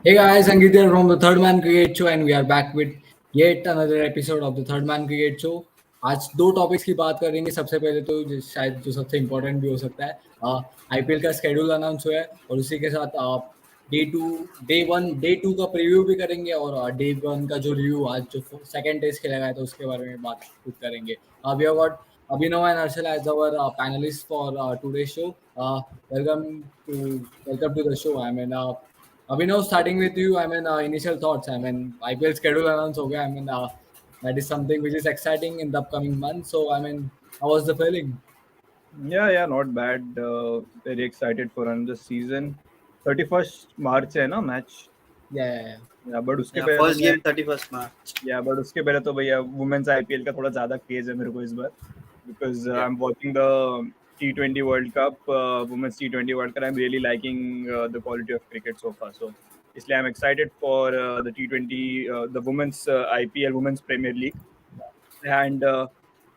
Hey guys, Sangeet here from the Third Man Cricket Show and we are back with yet another episode of the Third Man Cricket Show. आज दो topics की बात करेंगे. सबसे पहले तो शायद जो सबसे इम्पोर्टेंट भी हो सकता है, आईपीएल का स्केड्यूल अनाउंस हुआ है और उसी के साथ डे 1 का प्रीव्यू भी करेंगे और डे 1 का जो रिव्यू आज जो सेकंड टेस्ट खेला गया था उसके बारे में बात कुछ करेंगे. We have got Abhinav and Arshal as our panelists for today's show. Welcome to welcome to the show. Abhinav, starting with you, initial thoughts. IPL schedule announced हो गया. That is something which is exciting in the upcoming month. So, how was the feeling? Yeah, not bad. Very excited for another season. 31st March है ना match. Yeah. But उसके Yeah, पहले तो first game 31st March. but उसके पहले तो भैया women's IPL का थोड़ा ज़्यादा craze है मेरे को इस बार because I'm watching the T20 World Cup, women's T20 World Cup. I'm really liking the quality of cricket so far. So इसलिए I'm excited for the T20, the women's IPL, women's Premier League, and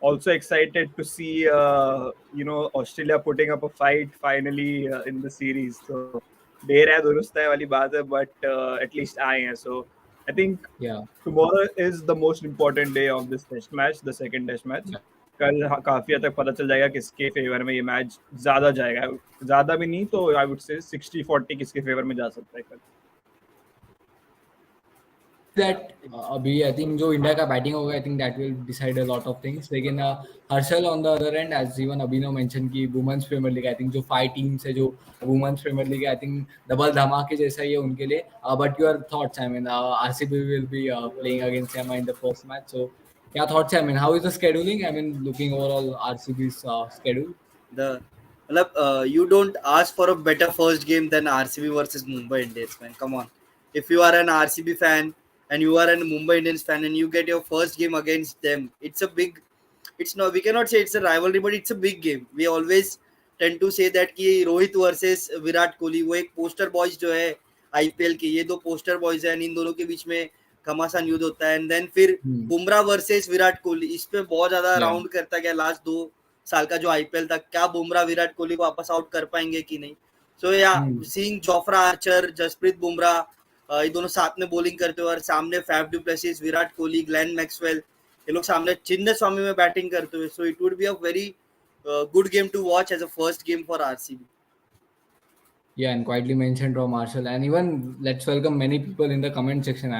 also excited to see Australia putting up a fight finally in the series. So देर है दुरुस्त है वाली बात है, but at least आए हैं. So I think Yeah. tomorrow is the most important day of this test match, the second test match. कल काफी हद तक पता चल जाएगा किसके फेवर में ये मैच ज्यादा जाएगा. ज्यादा भी नहीं तो आई वुड से 60-40 किसके फेवर में जा सकता है कल. That अभी I think जो इंडिया का बैटिंग होगा, I think that will decide a lot of things. लेकिन Harshal on the other end, as even Abhinav mentioned कि women's premier league, I think जो 5 टीम्स है जो वुमेन्स प्रीमियर लीग है, I think डबल धमाके जैसा ही है उनके लिए. But your thoughts, RCB will be playing against Yama in the first match. So क्या thoughts है? How is the scheduling? Looking overall RCB's schedule. You don't ask for a better first game than RCB versus Mumbai Indians, man. Come on. If you are an RCB fan and you are a Mumbai Indians fan and you get your first game against them, we cannot say it's a rivalry, but it's a big game. We always tend to say that कि Rohit versus Virat Kohli, वो एक poster boys जो है IPL के, ये दो poster boys हैं, इन दोनों के बीच में घमासान युद्ध होता है. एंड देन फिर बुमराह वर्सेस विराट कोहली, इस पे बहुत ज्यादा राउंड करता गया लास्ट 2 साल का जो आईपीएल था. क्या बुमराह विराट कोहली को वापस आउट कर पाएंगे कि नहीं. So seeing Jofra Archer, Jasprit Bumrah, ये दोनों साथ में बॉलिंग करते हुए और सामने Faf du Plessis, Virat Kohli, Glenn Maxwell, ये लोग सामने चिन्ह स्वामी में बैटिंग करते हुए. So it would be a very good game to watch as a first game for RCB. Yeah, and quietly mentioned from Marshall. And even let's welcome many people in the comment section.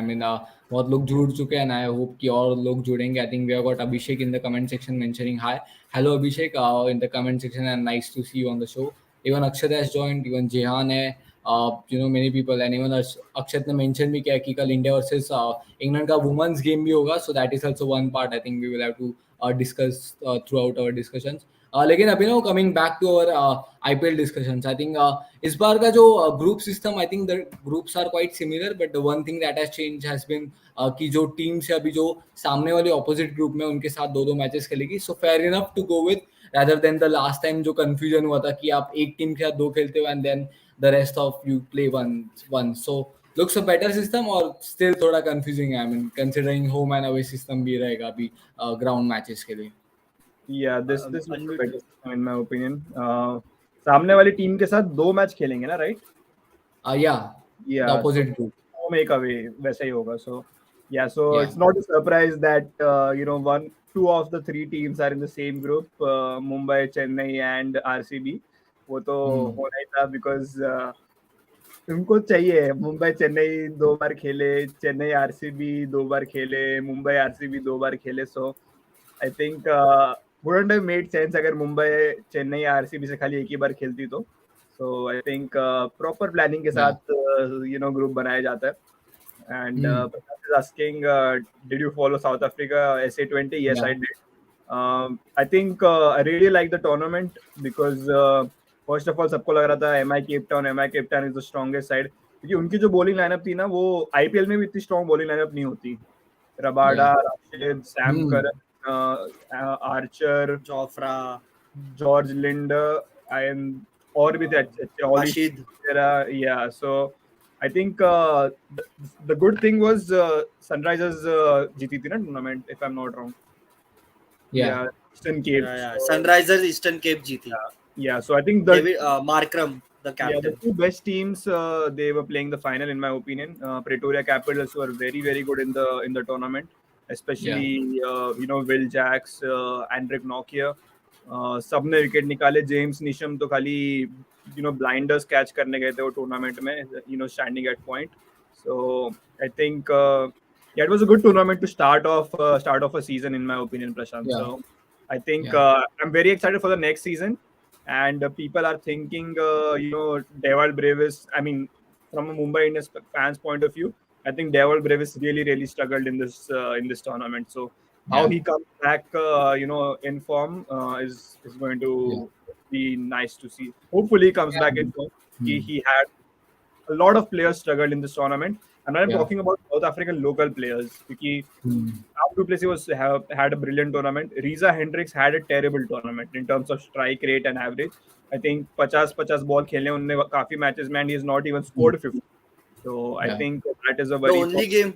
बहुत लोग जुड़ चुके हैं and I hope कि और लोग जुड़ेंगे. I think we have got Abhishek in the comment section mentioning hi. Hello Abhishek in the comment section and nice to see you on the show. Even Akshat has joined, even Jehan है. Many people and even Akshat ने mention भी किया कि कल India versus England का women's game भी होगा. So that is also one part I think we will have to discuss throughout our discussions. लेकिन अभी ना coming back to our IPL discussions, I think इस बार का जो group system, I think the groups are quite similar, but the one thing that has change has been कि जो teams है अभी जो सामने वाले ऑपोजिट ग्रुप में उनके साथ दो मैचेस खेलेगी. So fair enough to go with rather than the last time जो कंफ्यूजन हुआ था कि आप एक टीम के साथ दो खेलते हो and then the rest of you play one. So looks a better system और still थोड़ा confusing है. Considering home and away system भी रहेगा अभी ग्राउंड मैचेस के लिए. Yeah, this is the better system in my opinion. सामने वाली टीम के साथ 2 मैच खेलेंगे ना, right? The opposite group. Home एक away वैसा ही होगा. So it's not a surprise that 2 of the 3 teams are in the same group, Mumbai, Chennai and RCB. वो तो होना ही था because उनको चाहिए. मुंबई चेन्नई 2 बार खेले, चेन्नई आरसीबी 2 बार खेले, मुंबई आरसीबी 2 बार खेले. So I think wouldn't have made sense अगर मुंबई चेन्नई आरसीबी से खाली एक ही बार खेलती तो. सो आई थिंक प्रॉपर प्लानिंग के साथ ग्रुप बनाया जाता है. And Prakash is asking, did you follow South Africa SA20? Yes, I did. I think I really like the tournament because first of all सबको लग रहा था MI Cape Town is the strongest side, क्योंकि उनकी जो bowling lineup थी ना वो आईपीएल में भी इतनी स्ट्रॉन्ग बॉलिंग लाइनअप नहीं होती. Rabada, Rashid, Sam Curran, Archer, Jofra, George Lindner and और भी थे अच्छे Rashid. Yeah, so I think the good thing was Sunrisers जीती थी ना tournament, if I'm not wrong. Eastern Cape. Sunrisers Eastern Cape जीती. Yeah, so I think the Markram. the Yeah, the captain. two best teams they were playing the final in my opinion. Pretoria Capitals were very very good in the tournament, Yeah, especially Will Jacks, Andrick Nokia. सबने wicket निकाले. James Neesham तो खाली blinders catch करने गए थे वो tournament में, standing at point. So I think yeah, it was a good tournament to start off a season in my opinion, Prashant. yeah, So I think yeah, I'm very excited for the next season, and people are thinking, Deval Brevis. I mean, from a Mumbai Indians fans point of view, I think Deval Brevis really struggled in this tournament. So how yeah, he comes back, in form is going yeah, to be nice to see. Hopefully, he comes back yeah. in form. Hmm. He had a lot of players struggled in this tournament, and I'm Yeah. talking about South African local players. Because Hmm. Faf du Plessis had a brilliant tournament. Riza Hendricks had a terrible tournament in terms of strike rate and average. I think 50 ball खेले उनने काफी matches में, and he has not even Hmm. scored 50. So I Yeah. think that is a The worry for, only game,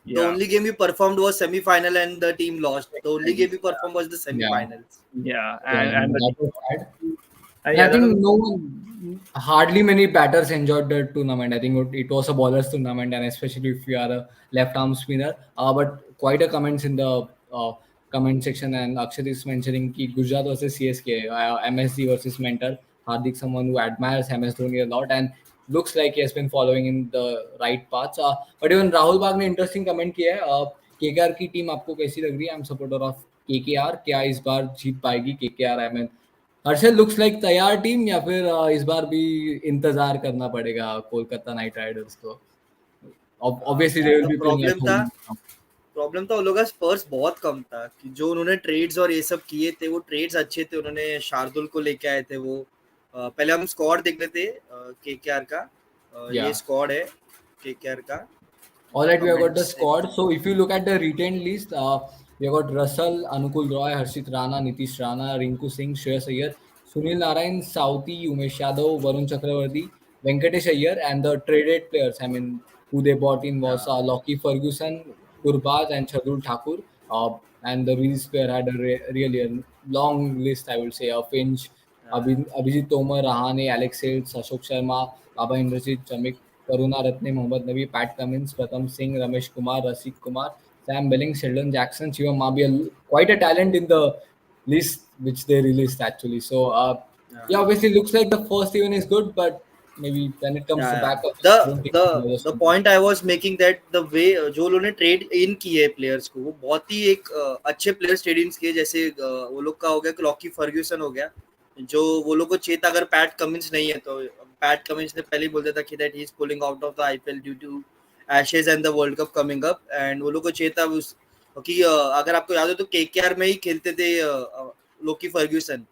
the yeah, only game he performed was semi-final, and the team lost. The only game he yeah, performed was the Yeah. semi-finals. yeah, Yeah. and the That was sad. And I yeah, that was think no one, hardly many batters enjoyed the tournament. I think it was a bowlers tournament, and especially if you are a left arm spinner. But quite a comments in the comment section, and Akshat is mentioning ki Gujarat versus CSK, MSD versus Mentor. Hardik, someone who admires MS Dhoni a lot, and looks like he has been following in the right paths. But even Rahul Bagh ने interesting comment किया है. KKR की team आपको कैसी लग रही है? I'm supporter of KKR. क्या इस बार जीत पाएगी KKR? I mean, Harshal looks like तैयार टीम, या फिर इस बार भी इंतजार करना पड़ेगा कोलकाता नाइट राइडर्स को? Obviously they will The be playing problem at था होम. प्रॉब्लम था उन लोगों का स्पर्स बहुत कम था कि जो उन्होंने ट्रेड्स और ये सब किए थे वो ट्रेड्स अच्छे थे. उन्होंने शार्दुल को लेके आए थे वो. पहले हम स्क्वाड देख लेते केकेआर का. या ये स्क्वाड है केकेआर का. All right, we have got the comments squad. So if you look at the retained list, we have got Russell, Anukul Roy, Harshit Rana, Nitish Rana, Rinku Singh, Shreyas Iyer, Sunil Narayan, Sauti, Umesh Yadav, Varun Chakravarti, Venkatesh Iyer, and the traded players. I mean, who they bought in was Lockie Ferguson, Gurbaz, and Shardul Thakur. And the release player had a really a long list, I would say. Finch, Abhijit Tomar, Rahane, Alex Hales, Ashok Sharma, Baba Indrajit, Chamik, Karuna Ratne, Mohammad Nabi, Pat Cummins, Pratham Singh, Ramesh Kumar, Rasik Kumar, Sam Billings, Sheldon Jackson, Shivam Mabi, quite a talent in the list which they released actually. So yeah, obviously looks like the first even is good, but maybe when it comes to Yeah, backup, I the don't think the it's the point I was making that the way जो उन्होंने trade in किए players को वो बहुत ही एक अच्छे players trade in किए. जैसे वो लोग का हो गया लॉकी फर्ग्यूसन हो गया. जो वो लोग को चाहिए था अगर पैट कमिंस नहीं है तो पैट कमिंस ने पहले ही बोल दिया था कि that he is pulling out of the IPL due to Ashes and the world cup coming up. And वो लोग को चाहिए था उस कि अगर आपको याद हो तो केकेआर में ही खेलते थे लोकी फर्ग्यूसन.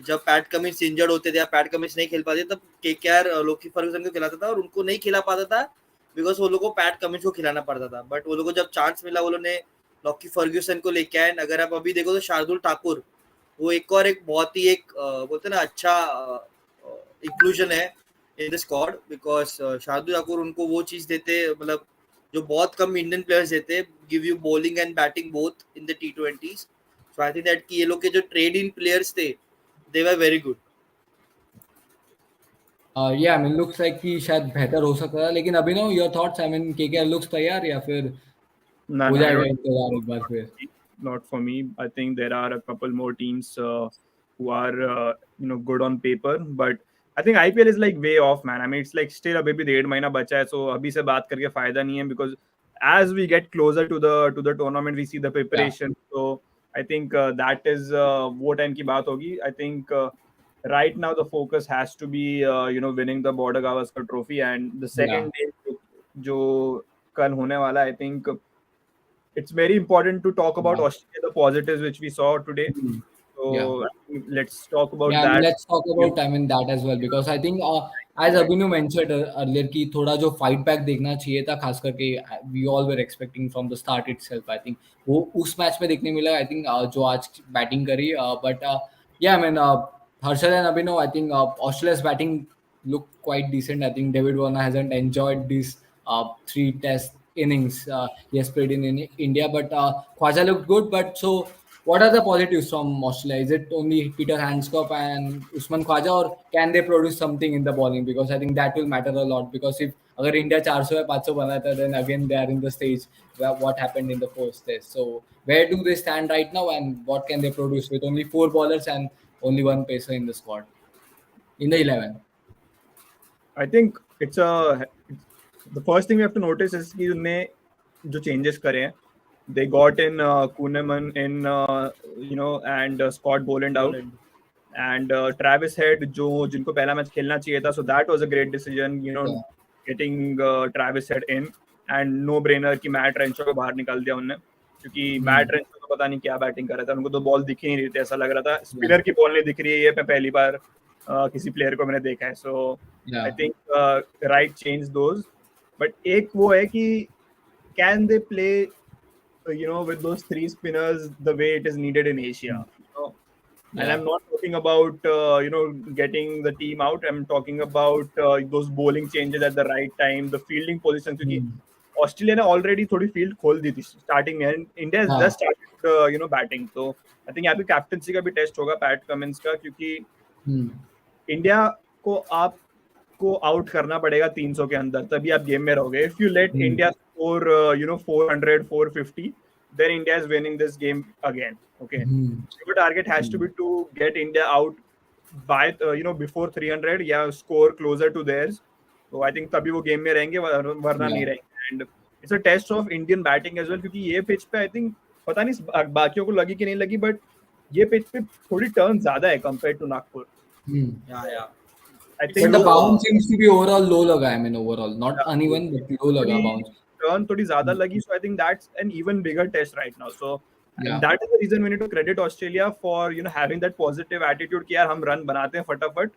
जब पैट कमिंस इंजर्ड होते थे या पैट कमिंस नहीं खेल पाते तब केकेआर लोकी फर्गूसन को खिलाता था और उनको नहीं खिला पाता था बिकॉज वो लोगों को पैट कमिंस को खिलाना पड़ता था. बट वो लोगों को जब चांस मिला वो लोगों ने लॉकी फर्ग्यूसन को लेके आए. अगर आप अभी देखो तो शार्दुल ठाकुर वो एक और एक बहुत ही एक बोलते ना अच्छा इंक्लूजन है in the squad because Shardul Thakur उनको वो चीज देते मतलब जो बहुत कम इंडियन प्लेयर्स देते. Give you bowling and batting both in the T20s. So I think that कि ये लोग के जो ट्रेड इन प्लेयर्स थे they were very good. या आई मीन लुक्स लाइक कि शायद बेहतर हो सकता है, लेकिन अभी know your thoughts, I mean KKR looks तैयार या फिर no, हो no, I जाएगा don't. इंतजार एक बार फिर? Not for me. I think there are a couple more teams who are good on paper, but I think IPL is like way off, man. I mean, it's like still अभी भी 1.5 महीना बचा है, so अभी से बात करके फायदा नहीं है because as we get closer to the tournament, we see the या preparation. So I think that is वो time की बात होगी. I think right now the focus has to be winning the Border Gavaskar Trophy, and the या second day जो कल होने वाला है, I think it's very important to talk about Australia, the positives which we saw today. या So let's talk about Yeah, that. let's talk about, I mean, that as well, because I think as Right. Abhinu mentioned earlier कि थोड़ा जो fight back देखना चाहिए था, खास करके we all were expecting from the start itself. I think वो उस मैच में देखने मिला. I think जो आज बैटिंग करी, but yeah, I mean, Harshal and Abhinu, I think Australia's batting looked quite decent. I think David Warner hasn't enjoyed these three test innings he has played in India, but Khwaja looked good. But so what are the positives from Australia? Is it only Peter Handskop and Usman Khwaja, or can they produce something in the bowling? Because I think that will matter a lot. Because if अगर India 400 या 500 बनाता, then again they are in the stage where what happened in the first test. So where do they stand right now, and what can they produce with only 4 bowlers and only one pacer in the squad in the 11? I think the first thing we have to notice is कि उनने जो changes करे हैं, they got in Kuhneman in and Scott Boland out, Boland. and Travis Head जो जिनको पहला match खेलना चाहिए था, so that was a great decision, Yeah. getting Travis Head in, and no brainer कि मैट रेंचो को बाहर निकाल दिया उनने, क्योंकि Hmm. मैट रेंचो को पता नहीं क्या बैटिंग कर रहा था, उनको तो बॉल दिख ही नहीं रही थी, ऐसा लग रहा था Yeah. स्पिनर की बॉल नहीं दिख रही है, ये मैं पहली बार किसी प्लेयर को मैंने देखा है, so I Yeah. Think right change those, but एक वो है कि can they play with those three spinners the way it is needed in Asia, and Yeah. I'm not talking about getting the team out. I'm talking about those bowling changes at the right time, the fielding position, क्योंकि Hmm. Australia ने already थोड़ी field खोल दी थी starting में, and India is हाँ. Just started batting, तो I think यहाँ पे कैप्टनसी का भी टेस्ट होगा पैट कमिंस का, क्योंकि Hmm. इंडिया को आपको आउट करना पड़ेगा 300 के अंदर, तभी आप गेम में रहोगे. If you let Hmm. India score 400 450, then India is winning this game again. Okay, Hmm. so your target has to be to get India out by before 300 या score closer to theirs. So I think तभी वो game में रहेंगे, वरना नहीं Yeah. रहेंगे. And it's a test of Indian batting as well, क्योंकि ये पिच पे आई थिंक पता नहीं बाकियों को लगी कि नहीं लगी, बट ये पिच पे थोड़ी टर्न ज्यादा है compare to Nagpur. Hmm. Yeah. I It's think But the low, bounce seems to be overall low लगा. I mean overall, not yeah, uneven, but low लगा bounce. टर्न थोड़ी ज्यादा Hmm. लगी, so I think that's an even bigger test right now. So and Yeah. that is the reason we need to credit Australia for having that positive attitude कि यार हम run बनाते हैं फटाफट,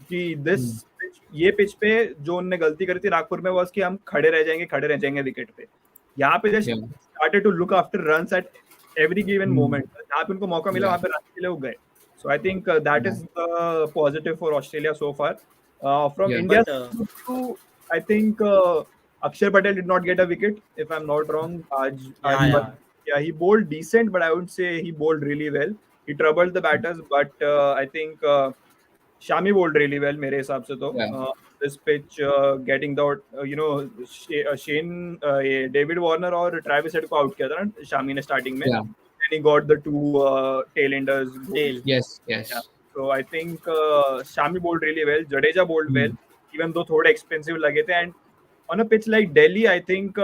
कि this Hmm. ये pitch पे जो उन्होंने गलती करी थी नागपुर में was कि हम खड़े रह जाएंगे विकेट पे. यहाँ पे just Yeah. started to look after runs at every given Hmm. moment. जहाँ पे उनको मौका मिला Yeah. वहाँ पे रन के लिए वो गए. So I think that Yeah. is the positive for Australia so far. From Yeah. India's but point of view, I think Akshar Patel did not get a wicket, if I'm not wrong. yeah. Yeah, he bowled decent, but I would say he bowled really well. He troubled the batters, but I think Shami bowled really well, मेरे हिसाब से तो. Yeah. This pitch, getting the Shane David Warner और Travis Head को out किया था ना Shami ने starting में. Yeah. And he got the two tail-enders goals. Tail. Yes. Yeah. Yes. So I think Shami bowled really well. Jadeja bowled well, Hmm. even though थोड़े expensive लगे थे. And on a pitch like Delhi, I think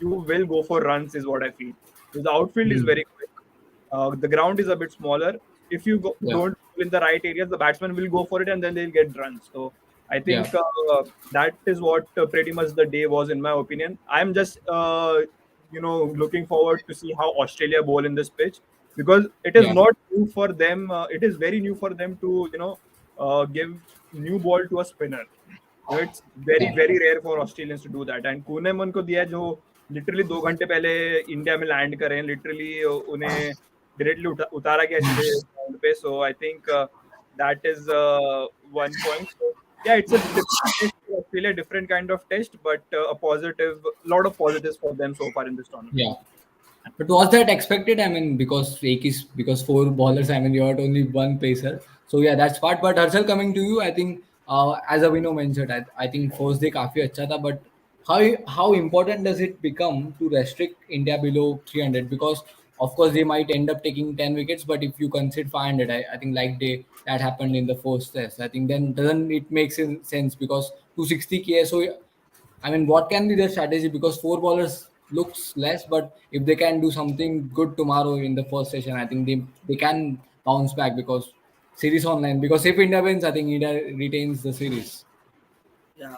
you will go for runs, is what I feel. Because the outfield is Hmm. very quick. The ground is a bit smaller. If you Yeah. don't bowl in the right areas, the batsman will go for it, and then they'll get runs. So I think Yeah. that is what pretty much the day was, in my opinion. I'm just looking forward to see how Australia bowl in this pitch, because it is Yeah. not new for them. It is very new for them to give new ball to a spinner. It's very Yeah. very rare for Australians to do that. And Kuhneman को दिया जो literally 2 घंटे पहले India में land करें, literally उन्हें directly उतारा गया सीधे ground पे. So I think that is one point. So yeah, it's a different test for Australia, different kind of test, but a lot of positives for them so far in this tournament. Yeah. But was that expected? I mean, because 4 bowlers, I mean, you had only one pacer. So yeah, that's part. But Harshal, coming to you, I think as Avino mentioned, I think first day काफी अच्छा था. But how important does it become to restrict India below 300? Because of course they might end up taking 10 wickets, but if you consider 500, I think like that happened in the first test. I think then doesn't it make sense because 260 k. So I mean, what can be their strategy? Because 4 bowlers looks less, but if they can do something good tomorrow in the first session, I think they can bounce back because series online. Because if India wins, I think India retains the series. Yeah,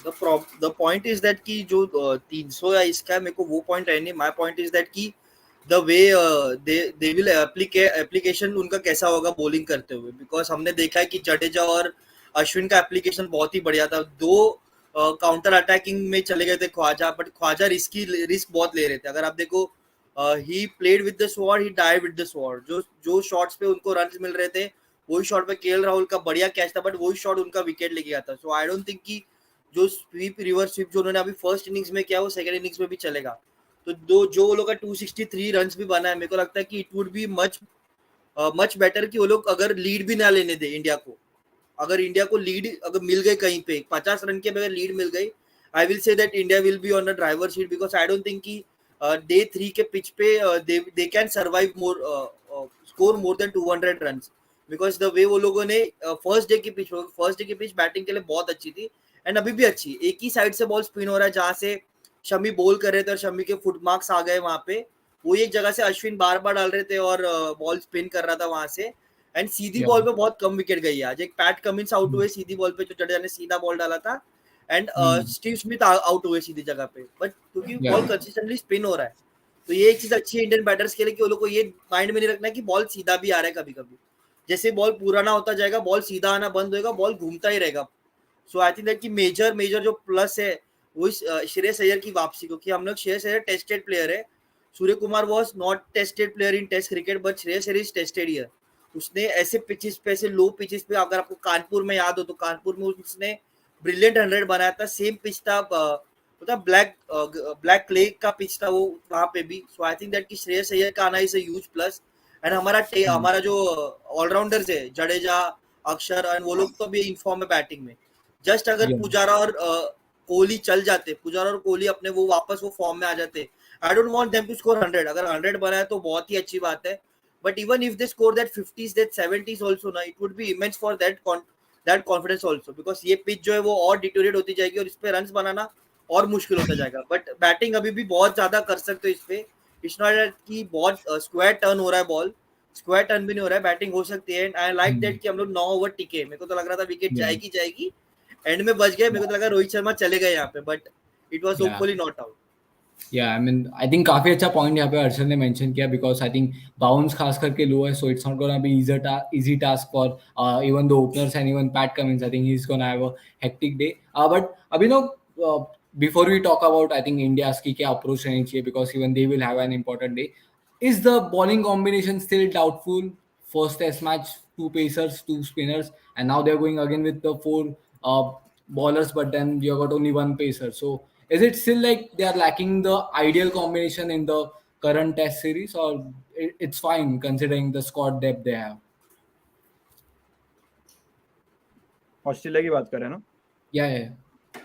the point is that कि जो 300 या इसका है, मेरे को वो point है नहीं. माय पॉइंट इज दैट कि the way they will application उनका कैसा होगा बॉलिंग करते हुए, बिकॉज हमने देखा है कि जडेजा और अश्विन का एप्लीकेशन बहुत ही बढ़िया था. दो काउंटर अटैकिंग में चले गए थे ख्वाजा, बट ख्वाजा रिस्क बहुत ले रहे थे. अगर आप देखो, he played with the sword, he dive with the sword. जो शॉट्स पे उनको रन मिल रहे थे, वही शॉट पे केएल राहुल का बढ़िया कैच था, बट वही शॉट उनका विकेट लेके गया था. सो आई डोंट थिंक कि जो स्वीप रिवर्स स्वीप जो उन्होंने अभी फर्स्ट इनिंग्स में किया वो सेकंड इनिंग्स में भी चलेगा. तो जो वो लोग का 263 रन भी बना है, मेरे को लगता है कि it would be much better कि वो लोग अगर लीड भी ना लेने दे इंडिया को, अगर इंडिया को लीड अगर मिल गई कहीं पे 50 रन के बगैर लीड मिल गई, I will say that India will be on the driver seat, because I don't think कि डे 3 के पिच पे they can survive more score more than 200 run, because the way वो लोगों ने फर्स्ट डे की pitch batting के लिए बहुत अच्छी थी, एंड अभी भी अच्छी, एक ही साइड से बॉल स्पिन हो रहा है, जहां से शमी बॉल कर रहे थे और शमी के फुट मार्क्स आ गए वहां पे, वो एक जगह से अश्विन बार बार डाल रहे थे और बॉल स्पिन कर रहा था वहां से, एंड सीधी Yeah. बॉल पे बहुत कम विकेट गई है आज, एक पैट कमिंस आउट हुए सीधी बॉल पे, जो जडेजा ने सीधा बॉल डाला था, एंड स्टीव स्मिथ आउट हुए सीधी जगह पे, बट क्योंकि Yeah. बॉल कंसिस्टेंटली स्पिन हो रहा है, तो ये एक चीज अच्छी है इंडियन बैटर्स के लिए कि वो लोग को ये माइंड में नहीं रखना है कि बॉल सीधा भी आ रहा है, कभी कभी जैसे बॉल पुराना होता जाएगा, बॉल सीधा आना बंद होएगा, बॉल घूमता ही रहेगा। सो आई थिंक दैट कि मेजर मेजर जो प्लस है वो श्रेयस अय्यर की वापसी, क्योंकि हम लोग श्रेयस अय्यर टेस्टेड प्लेयर है, Surya Kumar was not tested player in test cricket, but Shreyas Iyer is tested here. उसने ऐसे पिचेस पे, ऐसे लो पिचेस पे, अगर आपको कानपुर में याद हो तो कानपुर में उसने ब्रिलियंट 100 बनाया था, सेम पिच था, पता ब्लैक क्ले का पिच था वो वहां पे भी। सो आई थिंक दैट कि श्रेयस अय्यर का आना is a huge plus, and हमारा जो ऑलराउंडर्स है जडेजा, अक्षर, एंड वो लोग तो भी इनफॉर्म है बैटिंग में, जस्ट अगर Yeah. पुजारा और कोहली चल जाते, पुजारा और कोहली अपने वो वापस वो फॉर्म में आ जाते, I don't want them to score 100, अगर 100 बनाए तो बहुत ही अच्छी बात है, but even if they score that 50s that 70s also ना, it would be immense for that confidence also, because ये पिच जो है वो और डिटोरिएट होती जाएगी और इस पे रन्स बनाना और मुश्किल होता जाएगा, बट बैटिंग अभी भी बहुत ज्यादा कर सकते हो इस पे, इट्स नॉट कि बहुत स्क्वायर टर्न हो रहा है बॉल, स्क्वायर टर्न भी नहीं हो रहा है, बैटिंग हो सकती है, एंड आई लाइक दैट कि हम लोग 9 ओवर टिके, मेरे को तो लग रहा था विकेट Yeah. जाएगी, एंड में बच गए, मेरे को तो लगा रोहित शर्मा चले गए यहाँ पे, but it was Yeah. Hopefully not out. या आई मीन आई थिंक काफी अच्छा पॉइंट यहाँ पे अर्शद ने मेंशन किया, बिकॉज आई थिंक बाउंस खास करके लो है, so it's not gonna be easy task for even the openers and even Pat Cummins. I think he's gonna have a hectic day. But Abhinav, before we talk about I think India's की क्या approach रहनी चाहिए, because even they will have an important day. Is the bowling combination still doubtful? First test match, two pacers, two spinners, and now they're going again with the four bowlers, but then you got only one pacer. So is it still like they are lacking the ideal combination in the current test series, or it's fine considering the squad depth they have? Australia की बात करें ना, Yeah.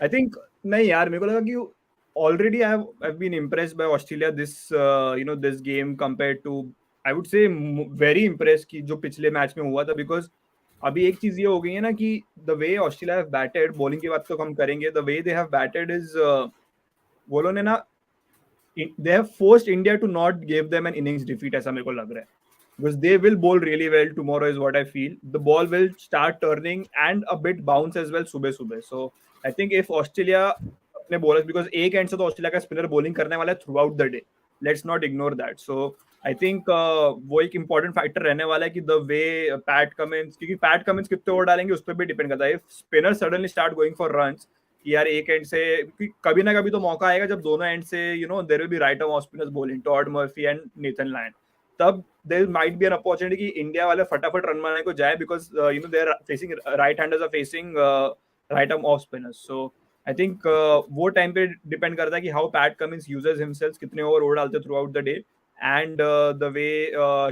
I think नहीं यार, मेरे को लगा कि already I been impressed by Australia this this game compare to, I would say very impress की जो पिछले मैच में हुआ था, बिकॉज अभी एक चीज ये हो गई है ना कि the way Australia have batted, bowling की बात तो हम करेंगे, the way they have batted is वो लोगों ने ना, they have forced India to not give them an innings defeat, ऐसा मेरे को लग रहा है, because they will bowl really well tomorrow is what I feel. The ball will start turning and a bit bounce as well सुबह सुबह. So I think if Australia अपने bowlers, because एक end से तो ऑस्ट्रेलिया का spinner bowling करने वाला है throughout the day, let's not ignore that. So I think वो एक important factor रहने वाला है कि the way Pat Cummins, क्योंकि Pat Cummins कितने ओवर डालेंगे उस पर भी डिपेंड करता है. If spinners suddenly start going for runs, कि यार एक एंड से कभी ना कभी तो मौका आएगा जब दोनों एंड से there will be right arm off spinners bowling, Todd Murphy and Nathan Lyon, तब there might be an opportunity कि इंडिया वाले फटाफट रन बनाने को जाए, because they are facing right handers are facing right arm off spinners. So I think वो time पे depend करता है कि how Pat Cummins uses himself, कितने ओवर डालते throughout the day, and the way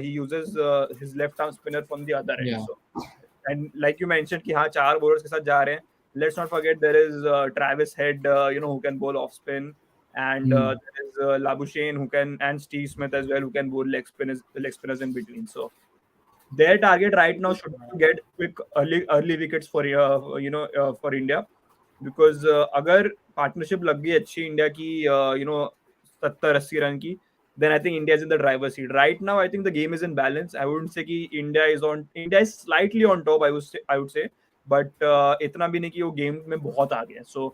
he uses his left arm spinner from the other and. Yeah. So and like you mentioned कि हाँ 4 bowlers के साथ जा रहे हैं. Let's not forget there is Travis Head, who can bowl off spin, and there is Labuschagne who can, and Steve Smith as well, who can bowl leg spinners in between. So their target right now should be to get quick early wickets for for India, because अगर partnership लग गई अच्छी India की 70-80 run की, then I think India is in the driver's seat. Right now, I think the game is in balance. I wouldn't say कि India is slightly on top. I would say, but इतना भी नहीं कि वो game में बहुत आ गया. So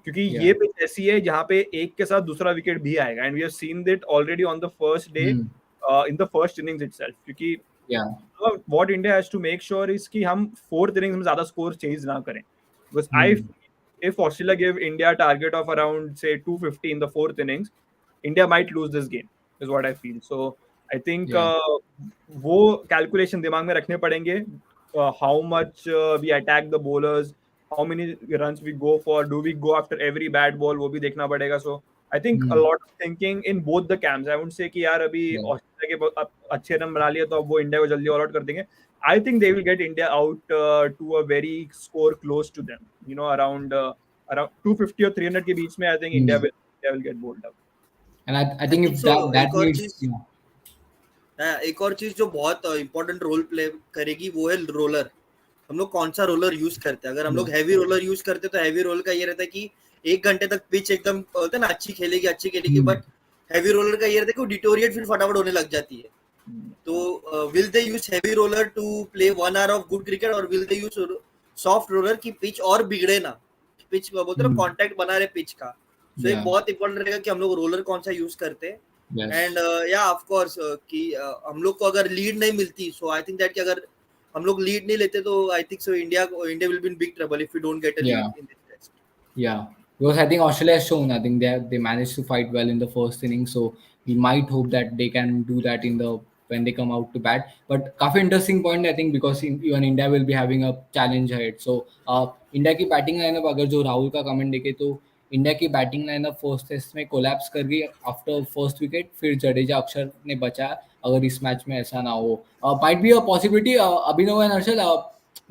क्योंकि ये पिच ऐसी है जहाँ पे एक के साथ दूसरा विकेट भी आएगा, and we have seen that already on the first day, in the first innings itself. क्योंकि what India has to make sure is कि हम fourth innings में ज्यादा score chase ना करें, because if Australia give India a target of around say 250 in the fourth innings, India might lose this game, is what I feel. So I think वो calculation दिमाग में रखने पड़ेंगे. How much we attack the bowlers, how many runs we go for, do we go after every bad ball, वो भी देखना पड़ेगा. So I think a Hmm. lot of thinking in both the camps. I wouldn't say कि यार अभी Yeah. Australia के अच्छे run बना लिए तो अब वो इंडिया को जल्दी ऑल आउट कर देंगे. I think they will get India out to a very score close to them. You know, around 250 or 300 के बीच में I think Hmm. India will get bowled out. And I I think think if so. that needs, yeah. एक और चीज जो बहुत important role play करेगी वो है रोलर. हम लोग कौन सा रोलर यूज करते हैं. अगर हम Yeah. लोग हैवी रोलर यूज करते हैं तो हैवी रोलर का ये रहता है कि 1 घंटे तक पिच एकदम होता है ना अच्छी खेलेगी. Hmm. बट हैवी रोलर का ये रहता है कि डिटोरिएट फिर फटाफट होने लग जाती है. तो will they use heavy roller to play 1 hour of good cricket और will they use soft roller की पिच और बिगड़े ना. पिच बोलते हैं Hmm. कांटेक्ट बना रहे पिच का. सो एक Yeah. बहुत इंपॉर्टेंट रहेगा कि हम लोग रोलर कौन सा यूज करते हैं. Yes. एंड या ऑफ कोर्स कि हम लोग को अगर लीड नहीं मिलती सो आई थिंक दैट कि अगर हम लोग लीड नहीं लेते तो I think so India will be in big trouble if we don't get a lead Yeah. In this test. Yeah, because I think Australia has shown. I think they managed to fight well in the first inning, so we might hope that they can do that in the when they come out to bat. But काफी interesting point I think because even India will be having a challenge ahead. So India की batting lineup अगर जो राहुल का comment देखे तो India की batting lineup first test में collapse कर गई आफ्टर फर्स्ट विकेट. फिर जडेजा अक्षर ने बचाया. अगर इस मैच में ऐसा ना हो might be a possibility. Abhinav and Harshal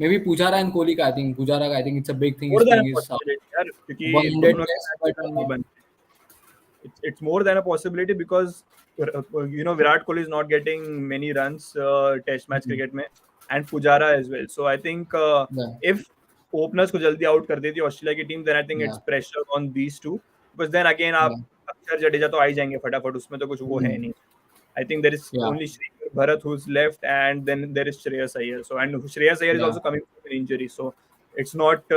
maybe Pujara and Kohli. I think Pujara. I think it's a big thing. More He's than a playing his possibility यार, क्योंकि 100 दोनों के plus, मैच but रन नहीं बनते. It's more than a possibility because you know Virat Kohli is not getting many runs Test match cricket में, and Pujara as well. So I think yeah, if openers को जल्दी out कर देती Australia की team, then I think yeah, it's pressure on these two. Because then again आप yeah, अक्षर जडेजा तो आ ही जाएंगे फटाफट, उसमें तो कुछ वो है नहीं. I think there is yeah, only Shrikar Bharat who's left, and then there is Shreyas Iyer. So and Shreyas Iyer is yeah, also coming from an injury, so it's not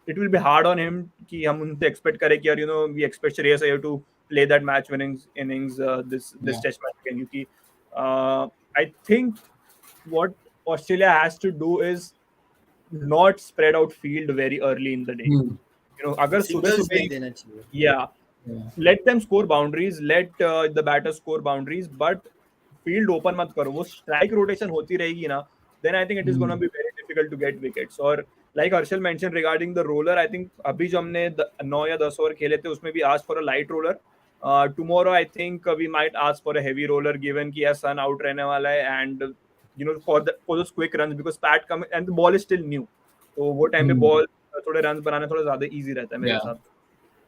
it will be hard on him कि हम उनसे expect करें कि यार we expect Shreyas Iyer to play that match winning innings this yeah. test match again क्योंकि I think what Australia has to do is not spread out field very early in the day. Hmm. अगर सुबह singles सुबह नहीं देना चाहिए. yeah, Yeah. let them score boundaries, let the batters score boundaries, but field open मत करो. वो strike rotation होती रहेगी ना, then I think it is going to Hmm. be very difficult to get wickets. और like Harshal mentioned regarding the roller, I think अभी जो हमने 9 या 10 ओवर खेले थे उसमें भी ask for a light roller. Tomorrow I think we might ask for a heavy roller given कि यार sun out रहने वाला है and for those quick runs because Pat come and the ball is still new. तो वो time पे Hmm. Ball थोड़े run बनाना थोड़ा ज्यादा easy रहता है मेरे Yeah. हिसाब से.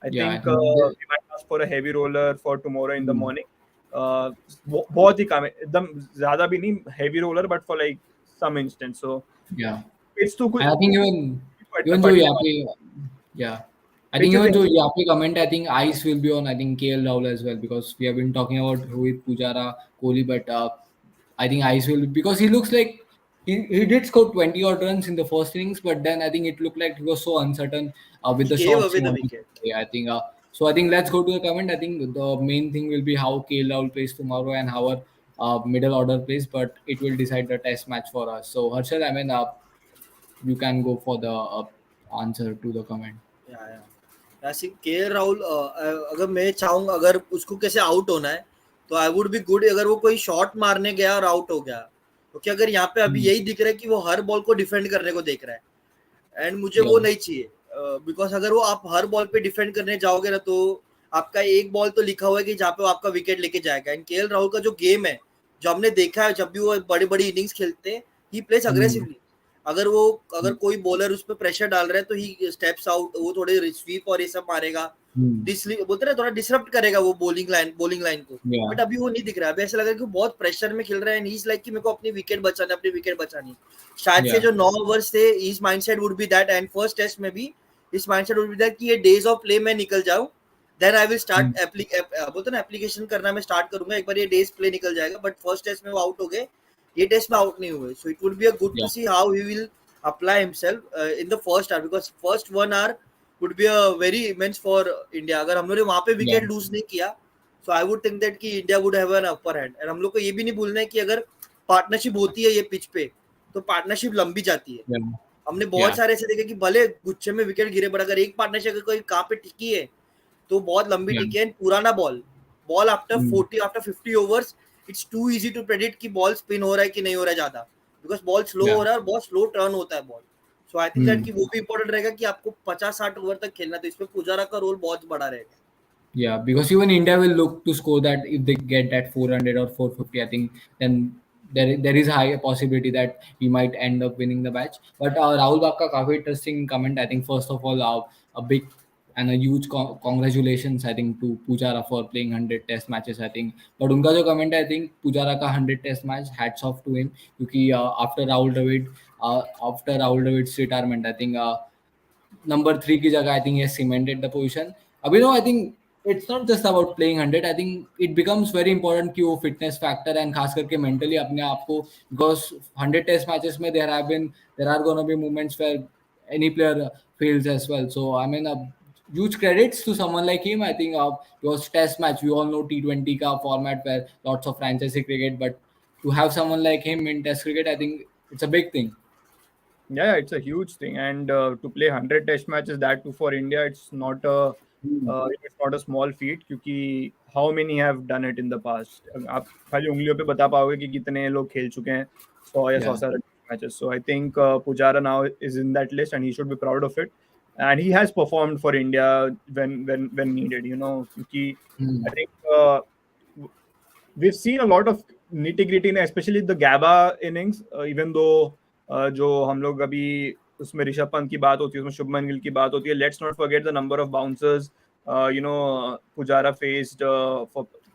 I Yeah. I think think we might ask for a heavy roller for tomorrow in the hmm. morning. बहुत ही कम है एकदम ज्यादा भी नहीं heavy roller but for like some instance. So Yeah. it's too And I think even जो फटने यहाँ वाला. पे yeah. I think Pitch is even जो यहाँ पे comment I think Ice will be on I think KL Rahul as well because we have been talking about Rohit Pujara Kohli but I think Ice will because he looks like he did score 20 odd runs in the first innings but then I think it looked like he was so uncertain with He the gave shots away he the wanted to wicket. play. I think so I think let's go to the comment. I think the main thing will be how KL Rahul plays tomorrow and how our middle order plays but it will decide the test match for us. So Harshal I mean you can go for the answer to the comment. ऐसे के राहुल अगर मैं चाहूंगा अगर उसको कैसे out होना है तो आई वुड बी गुड अगर वो कोई शॉट मारने गया और आउट हो गया क्योंकि अगर यहाँ पे अभी यही दिख रहा है कि वो हर बॉल को डिफेंड करने को देख रहा है एंड मुझे वो Yeah. नहीं चाहिए बिकॉज अगर वो आप हर बॉल पे डिफेंड करने जाओगे ना तो आपका एक बॉल तो लिखा हुआ है कि जहाँ पे वो आपका विकेट लेके जाएगा एंड के राहुल का जो गेम है जो हमने देखा है जब भी वो बड़ी बड़ी इनिंग्स खेलते हैं ही प्लेस अग्रेसिवली. अगर कोई बॉलर उस पर प्रेशर डाल रहा है तो ही स्टेप्स आउट वो थोड़े स्वीप और ये सब मारेगा बोलते ना थोड़ा डिसरप्ट करेगा वो बॉलिंग लाइन को. Yeah. बट अभी वो नहीं दिख रहा है. अभी ऐसा लग रहा है कि बहुत प्रेशर में खेल रहा है एंड ही इज लाइक कि मेरे को अपनी विकेट बचानी शायद से Yeah. जो 9 ओवर्स थे इस mindset would be that and first test में भी इस माइंडसेट वुड बी दैट कि ये डेज ऑफ प्ले में निकल जाऊं देन आई विल स्टार्ट बोलते ना एप्लीकेशन करना मैं स्टार्ट करूंगा एक बार ये डेज प्ले निकल जाएगा. बट फर्स्ट टेस्ट में वो आउट हो गए ये टेस्ट में आउट नहीं हुए so it would be a good to Yeah. See how he will apply himself in the first hour because first 1 hour would be a very immense for India. अगर हम लोग ने वहां पे विकेट Yeah. लूज नहीं किया so I would think that कि India would have an upper hand. and हम लोग को ये भी नहीं भूलना है कि अगर पार्टनरशिप होती है ये पिच पे तो पार्टनरशिप लंबी जाती है. Yeah. हमने बहुत Yeah. सारे ऐसे देखे कि भले गुच्छे में विकेट गिरे बट अगर एक पार्टनरशिप अगर कोई कहाँ पे टिकी है तो बहुत लंबी Yeah. टिकी है. पुराना ball after Mm. 40 after 50 overs it's too easy to predict कि बॉल स्पिन हो रहा है कि नहीं हो रहा है ज्यादा बिकॉज बॉल स्लो हो Yeah. रहा है और बहुत स्लो टर्न होता है ball. So I think that Hmm. कि वो भी इंपॉर्टेंट रहेगा कि आपको 50-60 ओवर तक खेलना, तो इसमें पुजारा का रोल बहुत बड़ा रहेगा. Yeah, because even India will look to score that if they get that 400 or 450, I think then there is a high possibility that we might end up winning the match. But Rahul Baka काफी interesting comment. I think first of all, a big and a huge congratulations I think to Pujara for playing 100 test matches. I think, but उनका जो comment है, I think Pujara का 100 test match, hats off to him क्योंकि after Rahul Dravid's retirement, I think number three की जगह I think he has cemented the position. अभी no, I think it's not just about playing 100. I think it becomes very important कि वो fitness factor and खास करके mentally अपने आप को, because 100 test matches में there are gonna be moments where any player fails as well. So I mean, huge credits to someone like him. I think because test match, we all know T20 का format where lots of franchise cricket, but to have someone like him in test cricket, I think it's a big thing. Yeah, it's a huge thing, and to play 100 Test matches, that too for India, Hmm. it's not a small feat. क्योंकि how many have done it in the past? आप खाली उंगलियों पे बता पाओगे कि कितने लोग खेल चुके हैं 100 या 100 Yeah. सारे matches. So I think Pujara now is in that list, and he should be proud of it. And he has performed for India when needed. You know, क्योंकि I Hmm. think we've seen a lot of nitty gritty, especially the Gaba innings. Even though जो हम लोग अभी उसमें ऋषभ पंत की बात होती है, उसमें शुभमन गिल की बात होती है, let's not forget the number of bouncers Pujara faced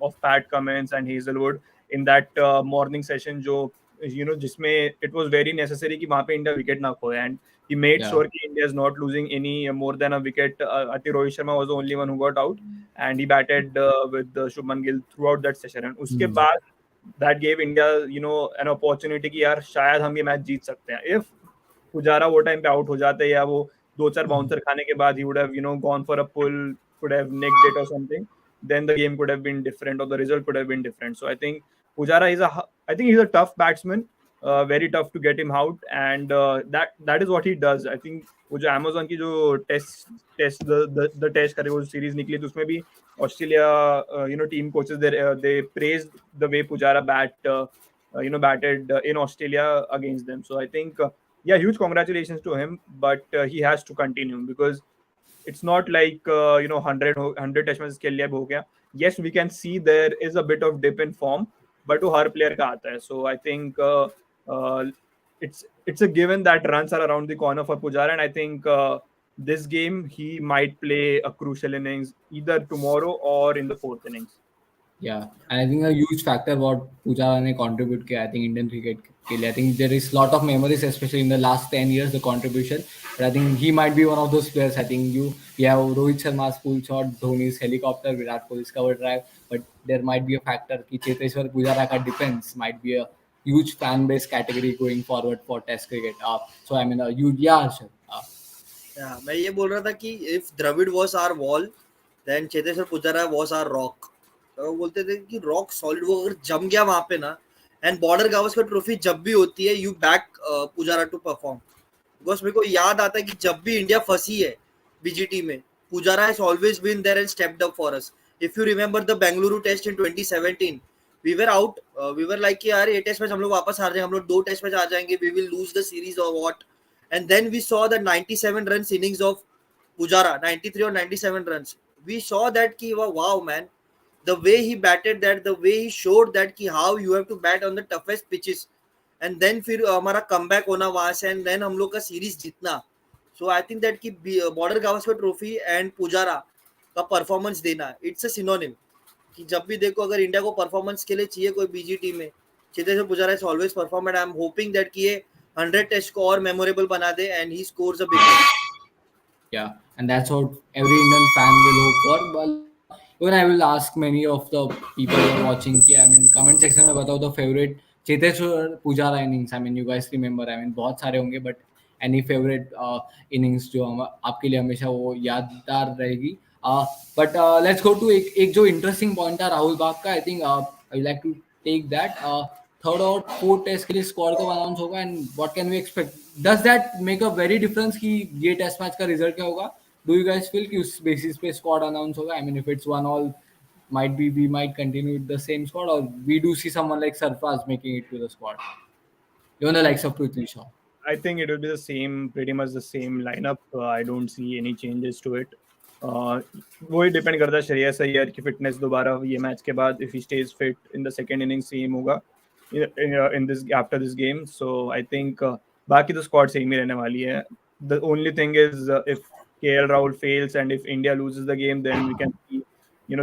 of Pat Cummins and Hazelwood in that morning session, जो जिसमें it was very necessary कि वहाँ पे इंडिया विकेट ना खोए, and he made Yeah. sure कि India is not losing any more than a wicket. I think Rohit Sharma was the only one who got out, and he batted with Shubman Gill throughout that session. And उसके Hmm. बाद that gave India an opportunity कि यार शायद हम ये match जीत सकते हैं. If Pujara वो टाइम पे आउट हो जाते, या वो दो चार बाउंसर खाने के बाद he would have gone for a pull, could have nicked it or something, then the game could have been different, or the result could have been different. So I think Pujara I think he's a tough batsman, very tough to get him out, and that is what he does. I think वो जो Amazon की जो test the test करे वो series निकली, तो उसमें भी Australia team coaches they praised the way Pujara batted in Australia against them. So I think yeah, huge congratulations to him, but he has to continue, because it's not like 100 test matches खेल लिया अब हो गया. Yes, we can see there is a bit of dip in form, but वो हर player का आता है. So I think uh, it's a given that runs are around the corner for Pujara, and I think this game he might play a crucial innings either tomorrow or in the fourth innings. Yeah, and I think a huge factor what Pujara ने contribute किया, I think Indian cricket के लिए, I think there is lot of memories, especially in the last 10 years, the contribution. But I think he might be one of those players. I think we have Rohit Sharma's full shot, Dhoni's helicopter, Virat Kohli's cover drive, but there might be a factor कि चेतेश्वर पुजारा का defense might be a huge fan base category going forward for Test cricket. So I mean, yeah, Harshad. मैं ये बोल रहा था कि if Dravid was our wall then Cheteshwar Pujara was our rock. तो वो बोलते थे कि रॉक सॉलिड, वो अगर जम गया वहां पे ना, एंड बॉर्डर गावस्कर ट्रॉफी जब भी होती है you back Pujara to perform. Because मेरे को याद आता है कि जब भी इंडिया फंसी है बीजीटी में, Pujara has always been there and stepped up for us. If you remember the Bengaluru test in 2017, we were out, we were like कि यार ये टेस्ट मैच हम लोग वापस हार जाएंगे, हम लोग 2 टेस्ट मैच आ जाएंगे, we will lose the series और what. And then we saw the 97 runs innings of Pujara, 93 or 97 runs. We saw that ki wow man, the way he batted that, the way he showed that ki how you have to bat on the toughest pitches. And then फिर हमारा comeback होना वहां से, and then हम लोग का series जीतना. So I think that कि border Gavaskar trophy and Pujara का परफॉर्मेंस देना, इट्स अ सिनोनिम कि जब भी देखो अगर इंडिया को परफॉर्मेंस के लिए चाहिए कोई बीजीटी में, Cheteshwar Pujara is always perform, and I am hoping that कि ये 100 टेस्ट को और मेमोरेबल बना दे and he scores a big run. Yeah, and that's what every Indian fan will hope for. But even I will ask many of the people who are watching कि I mean comment section में बताओ the favorite Cheteshwar Pujara innings. I mean you guys remember. I mean बहुत सारे होंगे, but any favorite innings जो आपके लिए हमेशा वो यादगार रहेगी. But let's go to एक जो interesting point था राहुल बाग का. I think I would like to take that. Third और फोर्थ टेस्ट के लिए स्कोर कब अनाउंस होगा and what can we expect? Does that make a very difference कि ये टेस्ट मैच का रिजल्ट क्या होगा? डू यू गाइस फील कि उस बेसिस पे स्क्वाड अनाउंस होगा? I mean if it's one all might be we might continue with the same squad, or we do see someone like Sarfraz making it to the squad, even the likes of Prithvi Shaw. I think it will be the same, pretty much the same lineup. I don't see any changes to it. Uh, वही depend करता है श्रेयस अय्यर की fitness दोबारा ये match के बाद if he stays fit in the second innings same होगा in this after this game. So I think बाकी तो स्क्वाड सेम ही रहने वाली है. The only thing is if KL Rahul fails and if India loses the game, then we can see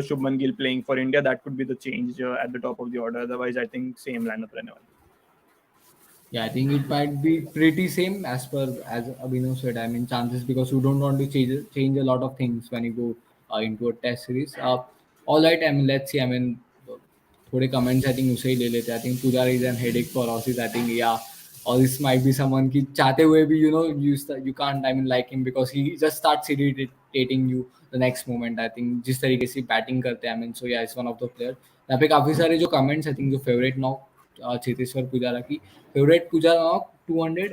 Shubman Gill playing for India. That could be the change at the top of the order. Otherwise, I think same lineup रहने वाली. Yeah, I think it might be pretty same as per as Abhinav said. I mean, chances because you don't want to change a lot of things when you go into a test series. All right, I mean, let's see. I mean, थोड़े comments I think उसे ही ले लेते हैं. I think Pujara is an headache for Aussies. I think yeah, or this might be someone कि चाहते हुए भी you can't I mean like him because he just starts irritating you the next moment. I think जिस तरीके से batting करते हैं. I mean, so yeah, it's one of the players. यहाँ पे काफी सारे जो comments I think जो favorite now चेतेश्वर पुजारा की favorite Pujara 200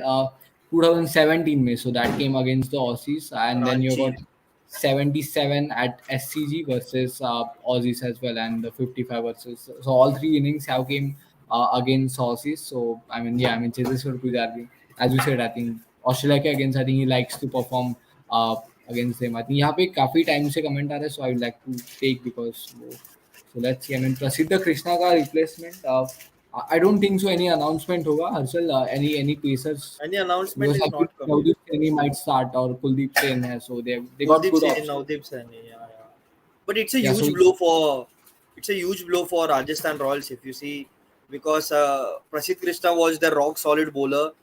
2017 में, so that came against the Aussies, and then you Ranchi. got 77 at SCG versus Aussies as well, and the 55 versus, so all three innings have came against Aussies. So I mean yeah, I mean Cheseshwar Pujara, as you said, I think Australia के against I think he likes to perform uh, against them. I think यहाँ पे काफी time से comment आ रहा है, so I would like to take because so let's see. I mean प्रसिद्ध कृष्णा का replacement. I don't think so. Any announcement होगा Harshal? Any pacers? Any announcement Because I is think not coming. Navdeep Saini might start or Kuldeep Sen hai, so they got Kuldeep good Saini, options. Navdeep Saini, yeah. But it's a Yeah, huge so blow for Rajasthan Royals if you see, because Prasidh Krishna was the rock solid bowler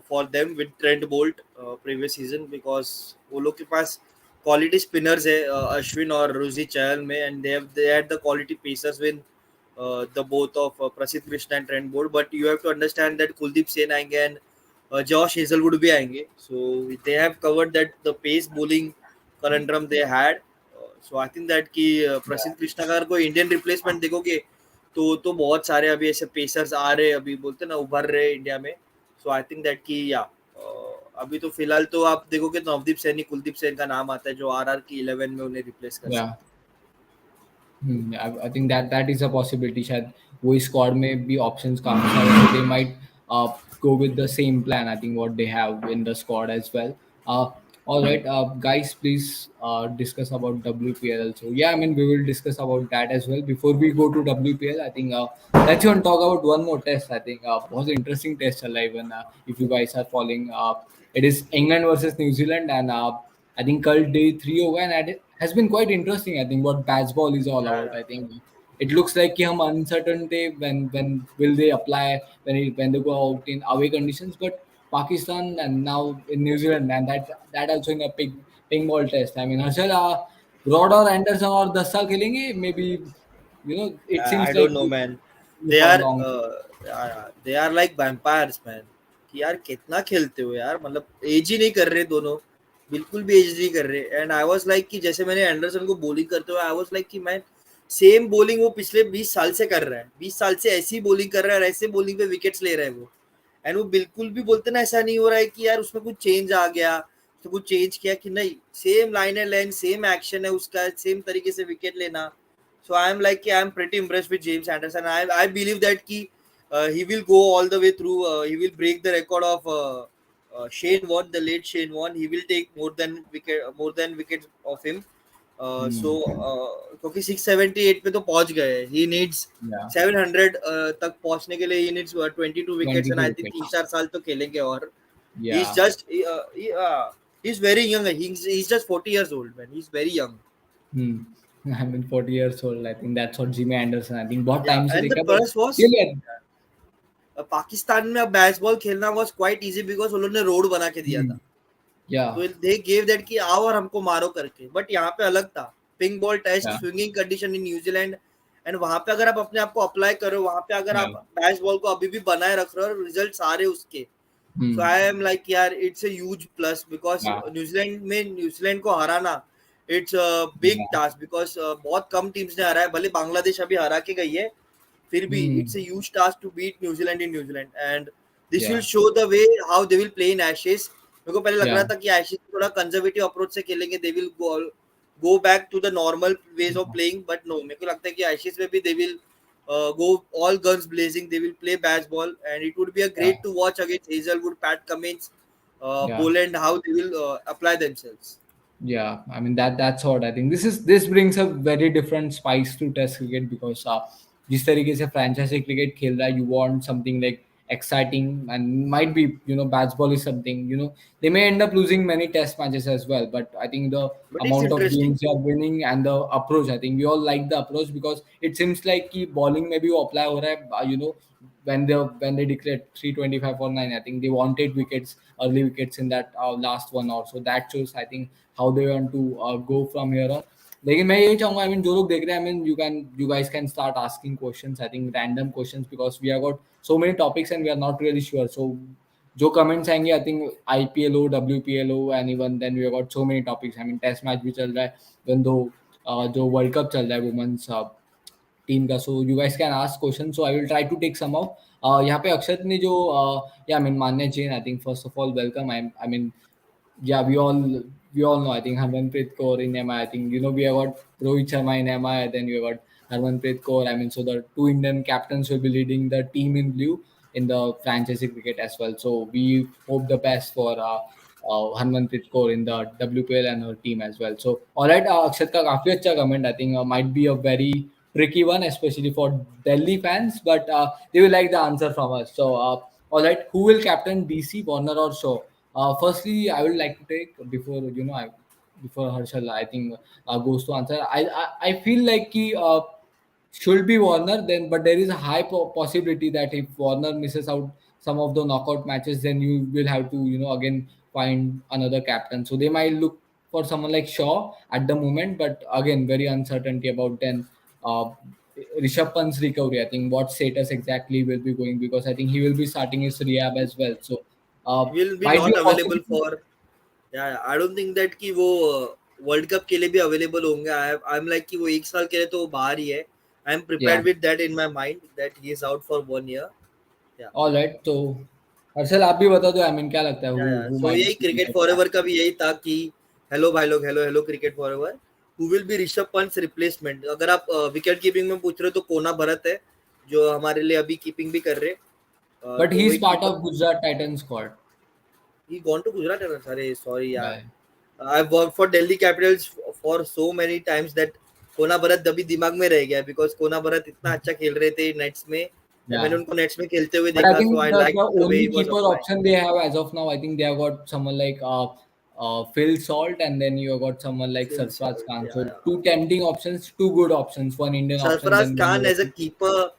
for them with Trent Bolt previous season, because वो लोग के पास quality spinners है Ashwin और Ruzi Chahal में, and they had the quality pacers with the both of Prasidh Krishna and Trent Bolt. But you have to understand that Kuldeep Sen आएंगे and Josh Hazelwood भी आएंगे, so they have covered that the pace bowling conundrum they had. So I think that कि yeah, प्रसिद्ध कृष्णा का अगर कोई Indian replacement देखोगे तो बहुत सारे अभी ऐसे पेसर्स आ रहे, अभी बोलते ना उभर रहे इंडिया में. सो आई थिंक दैट कि या अभी तो फिलहाल तो आप देखोगे तो नवदीप सैनी, कुलदीप सैन का नाम आता है जो आरआर की 11 में उन्हें रिप्लेस कर yeah. सकते I think that is a possibility. शायद वही squad में भी options काफी सारे, so they might go with the same plan. I think what they have in the squad as well. All right, guys, please discuss about WPL. So yeah, I mean we will discuss about that as well. Before we go to WPL, I think let's even talk about one more test. I think बहुत interesting test चल रहा है, even if you guys are following. It is England versus New Zealand, and I think कल day 3 होगा, and it has been quite interesting. I think what baseball is all हैं. about. I think it looks like कि हम uncertain थे when will they apply when they go out in away conditions, but Pakistan and now in New Zealand, and that also in a ping ball test. I mean, Harshal, Rod or Anderson और 10 साल खेलेंगे maybe, it I seems don't like know, man. They for are long. they are like vampires, man. कि यार कितना खेलते हो यार, मतलब एज ही नहीं कर रहे दोनों, बिल्कुल भी एज नहीं कर रहे. एंड आई वाज लाइक कि जैसे मैंने एंडरसन को बॉलिंग करते हुए आई वाज लाइक कि मैं सेम बॉलिंग वो पिछले 20 साल से कर रहा है, 20 साल से ऐसी बॉलिंग कर रहा है और ऐसे बॉलिंग पे विकेट्स ले रहा है वो. एंड वो बिल्कुल भी बोलते ना ऐसा नहीं हो रहा है कि यार उसमें कुछ चेंज आ गया, तो कुछ चेंज किया कि नहीं, सेम लाइन है, लेंथ सेम एक्शन है उसका, सेम तरीके से विकेट लेना. So I am like, I am pretty impressed with James Anderson. I believe that he will go all the way through. He will break the record of Shane Warne, the late Shane Warne. He will take more than wickets of him. So Hmm. क्योंकि 678 पे तो पहुंच गए. He needs Yeah, 700 तक पहुंचने के लिए he needs 22 wickets, and 22 I think wickets. 3-4 साल तो खेलेंगे और he's Yeah. just he's very young. He's just 40 years old, man. He's very young. Hmm. I mean, 40 years old. I think that's what Jimmy Anderson. I think बहुत Yeah, time से and the देखा, but plus was really, Pakistan में अब baseball खेलना was quite easy because उन्होंने road बना के दिया था. yeah, तो दे गेव दैट कि आओ और हमको मारो करके. बट यहाँ पे अलग था, pink ball test, yeah, swinging condition in New Zealand. Zealand and पे अगर आप अपने आप को अप्लाई करो, वहां पे अगर yeah. आप बेसबॉल को अभी भी बनाए रख रहे हो, रिजल्ट आ रहे उसके. सो Hmm. आई एम लाइक यार it's a huge plus, because Yeah, New Zealand को हराना it's a big yeah. Task, because बहुत कम टीम्स ने हरा है. भले बांग्लादेश अभी हरा के गई है, फिर भी Hmm. It's a huge task to beat New Zealand in New Zealand. And this will Yeah, show the way how they will play in Ashes. मेरे को पहले लग रहा yeah. था कि एशेज थोड़ा कंजर्वेटिव अप्रोच से खेलेंगे, they will go back to the normal ways of playing, but no, मेरे को लगता है कि एशेज में भी they will go all guns blazing. They will play baseball, and it would be a Yeah, great to watch against Hazelwood, Pat Cummins, yeah. Boland, how they will apply themselves. Yeah, I mean that's what I think. This brings a very different spice to Test cricket because जिस तरीके से franchise cricket खेल रहा है, you want something like exciting and might be baseball is something they may end up losing many Test matches as well. But I think the But it's amount of interesting. games they are winning and the approach, I think we all like the approach because it seems like कि bowling में भी वो apply हो रहा है. When they declared 325 or 9, I think they wanted wickets, early wickets in that last one or so. That shows I think how they want to go from here on. लेकिन मैं यही चाहूंगा, I mean जो लोग देख रहे हैं, I mean you guys can start asking questions, I think random questions, because we have got so many topics and we are not really sure. So जो comments आएंगे, I think IPL हो, WPL हो, and even then we have got so many topics. I mean test match भी चल रहा है, even though जो world cup चल रहा है वुमेन्स टीम का. So you guys can ask question, so I will try to take some of. यहाँ पे अक्षत ने जो या I mean Manya Jain, I think first of all welcome. I mean yeah, we all know. I think Harmanpreet Kaur in MI. I think we have got Rohit Sharma in MI. Then we have got Harmanpreet Kaur. I mean, so the two Indian captains will be leading the team in blue in the franchise cricket as well. So we hope the best for Harmanpreet Kaur in the WPL and her team as well. So all right, Akshat का काफी अच्छा comment. I think might be a very tricky one, especially for Delhi fans, but they will like the answer from us. So all right, who will captain DC, Warner or Shaw? Firstly, I would like to take before before Harshal, I think goes to answer. I feel like should be Warner then, but there is a high possibility that if Warner misses out some of the knockout matches, then you will have to again find another captain. So they might look for someone like Shaw at the moment, but again very uncertainty about then. Rishabh Pant's recovery, I think what status exactly will be going, because I think he will be starting his rehab as well. So uh, Will be might be not a available possibility. for. Yeah, I don't think that कि वो world cup के लिए भी available होंगे. I am like कि वो एक साल के लिए तो वो बाहर ही है. I am Yeah. Prepared with that in my mind that he is out for 1 year. या All right. तो हर्षल आप भी बता दो, आई मीन क्या लगता है who सो might यही be क्रिकेट the फॉरएवर का captain? भी यही था कि हेलो भाई लोग, hello hello cricket forever. Who will be Rishabh Pant replacement? अगर आप विकेट कीपिंग में पूछ रहे हो तो कोना भरत है जो हमारे लिए अभी कीपिंग भी कर रहे. But तो वही he's part keeper. of Gujarat Titans squad. He gone to Gujarat है. अरे सॉरी यार. Yeah. I've worked for Delhi Capitals for so many times that कोना भरत अभी दिमाग में रह गया बिकॉज कोना भरत इतना अच्छा खेल रहे थे नेट्स में. मैंने Yeah. उनको नेट्स में खेलते हुए But I देखा. सो think I like the the way only he was keeper applying. option they have as of now, I think they have got someone like Phil Salt, and then you have got someone like Phil Sarfraz Salt, Khan. So yeah. two tempting options, two good options, one Indian option. Sarfaraz Then you Khan have as a got keeper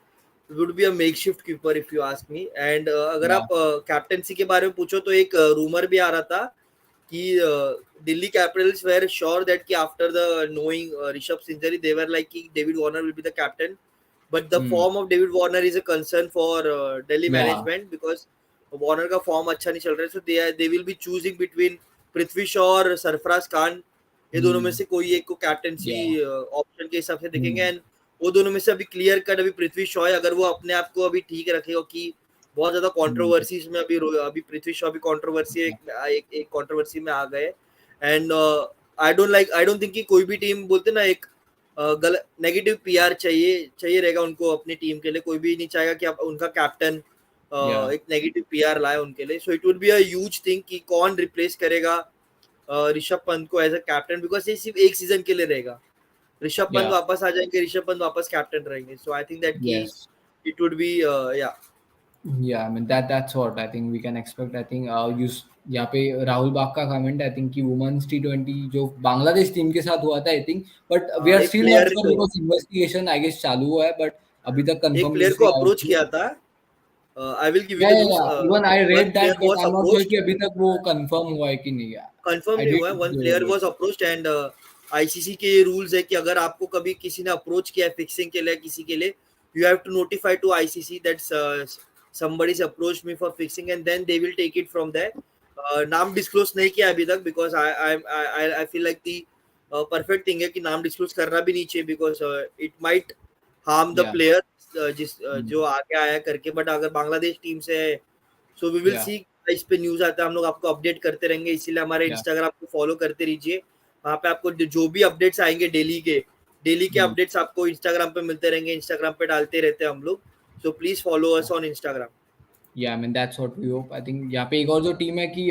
would be a makeshift keeper if you ask me. And अगर yeah, आप captaincy के बारे में पूछो तो एक rumour भी आ रहा था कि Delhi Capitals were sure that कि after the knowing Rishabh injury they were like कि David Warner will be the captain. But the hmm, form of David Warner is a concern for Delhi yeah, management because Warner का form अच्छा नहीं चल रहा है. So they will be choosing between Prithvi Shaw और सरफराज खान. ये दोनों में hmm, से कोई एक को कैप्टेंसी yeah, ऑप्शन के हिसाब से देखेंगे. hmm, एंड वो दोनों में से अभी क्लियर कट अभी पृथ्वी शॉ है. अगर वो अपने आप को अभी ठीक रखेगा कि बहुत ज्यादा hmm, कंट्रोवर्सीज में अभी पृथ्वी शॉ भी कंट्रोवर्सी yeah, एक कंट्रोवर्सी में आ गए. एंड आई डोंट थिंक कि कोई भी टीम बोलते ना एक गलत नेगेटिव पीआर चाहिए रहेगा उनको अपनी टीम के लिए. कोई भी नहीं चाहेगा कि आप उनका कैप्टन yeah, एक नेगेटिव पीआर लाए उनके लिए. सो it would be a huge thing कि कौन रिप्लेस करेगा ऋषभ पंत को एज अ कैप्टन बिकॉज ये सिर्फ एक सीजन के लिए रहेगा. ऋषभ पंत yeah, वापस आ जाएंगे, ऋषभ पंत वापस कैप्टन रहेंगे. सो आई थिंक दैट कि yes. इट वुड बी या. Yeah, I mean that's what I think we can expect. I think यहाँ पे राहुल बाग का कमेंट, आई थिंक कि वुमेन्स T20 जो बांग्लादेश टीम के साथ हुआ था, I think, but we are एक स्टिल नॉट प्लेयर श्योर को बिकॉज इन्वेस्टिगेशन आई गेस चालू हुआ है, बट अभी तक एक कंफर्म प्लेयर न्यूज को नहीं अप्रोच आया. किया था. आई विल गिव यू या द या न्यूज. या even I one read that, player but was I am not sure approached. कि अभी तक वो कंफर्म हुआ है कि नहीं. कंफर्म आई नहीं हुआ है. Did one player was approached and ICC के ये रूल्स है कि अगर आपको कभी किसी ने अप्रोच किया है फिक्सिंग के लिए किसी के लिए, you have to notify to ICC that somebody has approached me for fixing and then they will take it from there. नाम डिस्क्लोज नहीं किया अभी तक because I feel like the perfect thing है कि नाम डिस्क्लोज करना भी नहीं चाहिए because it might harm the या प्लेयर जिस जो आगे आया करके. बट अगर बांग्लादेश टीम से है सो वी विल या सी. इस पे न्यूज आता है हम लोग आपको अपडेट करते रहेंगे. इसीलिए हमारे या इंस्टाग्राम को फॉलो करते रहिए. वहाँ पे आपको जो भी अपडेट्स आएंगे डेली के डेली के Hmm. अपडेट्स आपको इंस्टाग्राम पे मिलते रहेंगे, इंस्टाग्राम पे डालते रहते हैं हम लोग, so please follow us on Instagram. Yeah I mean that's what we hope. I think यहाँ पे एक और जो टीम है कि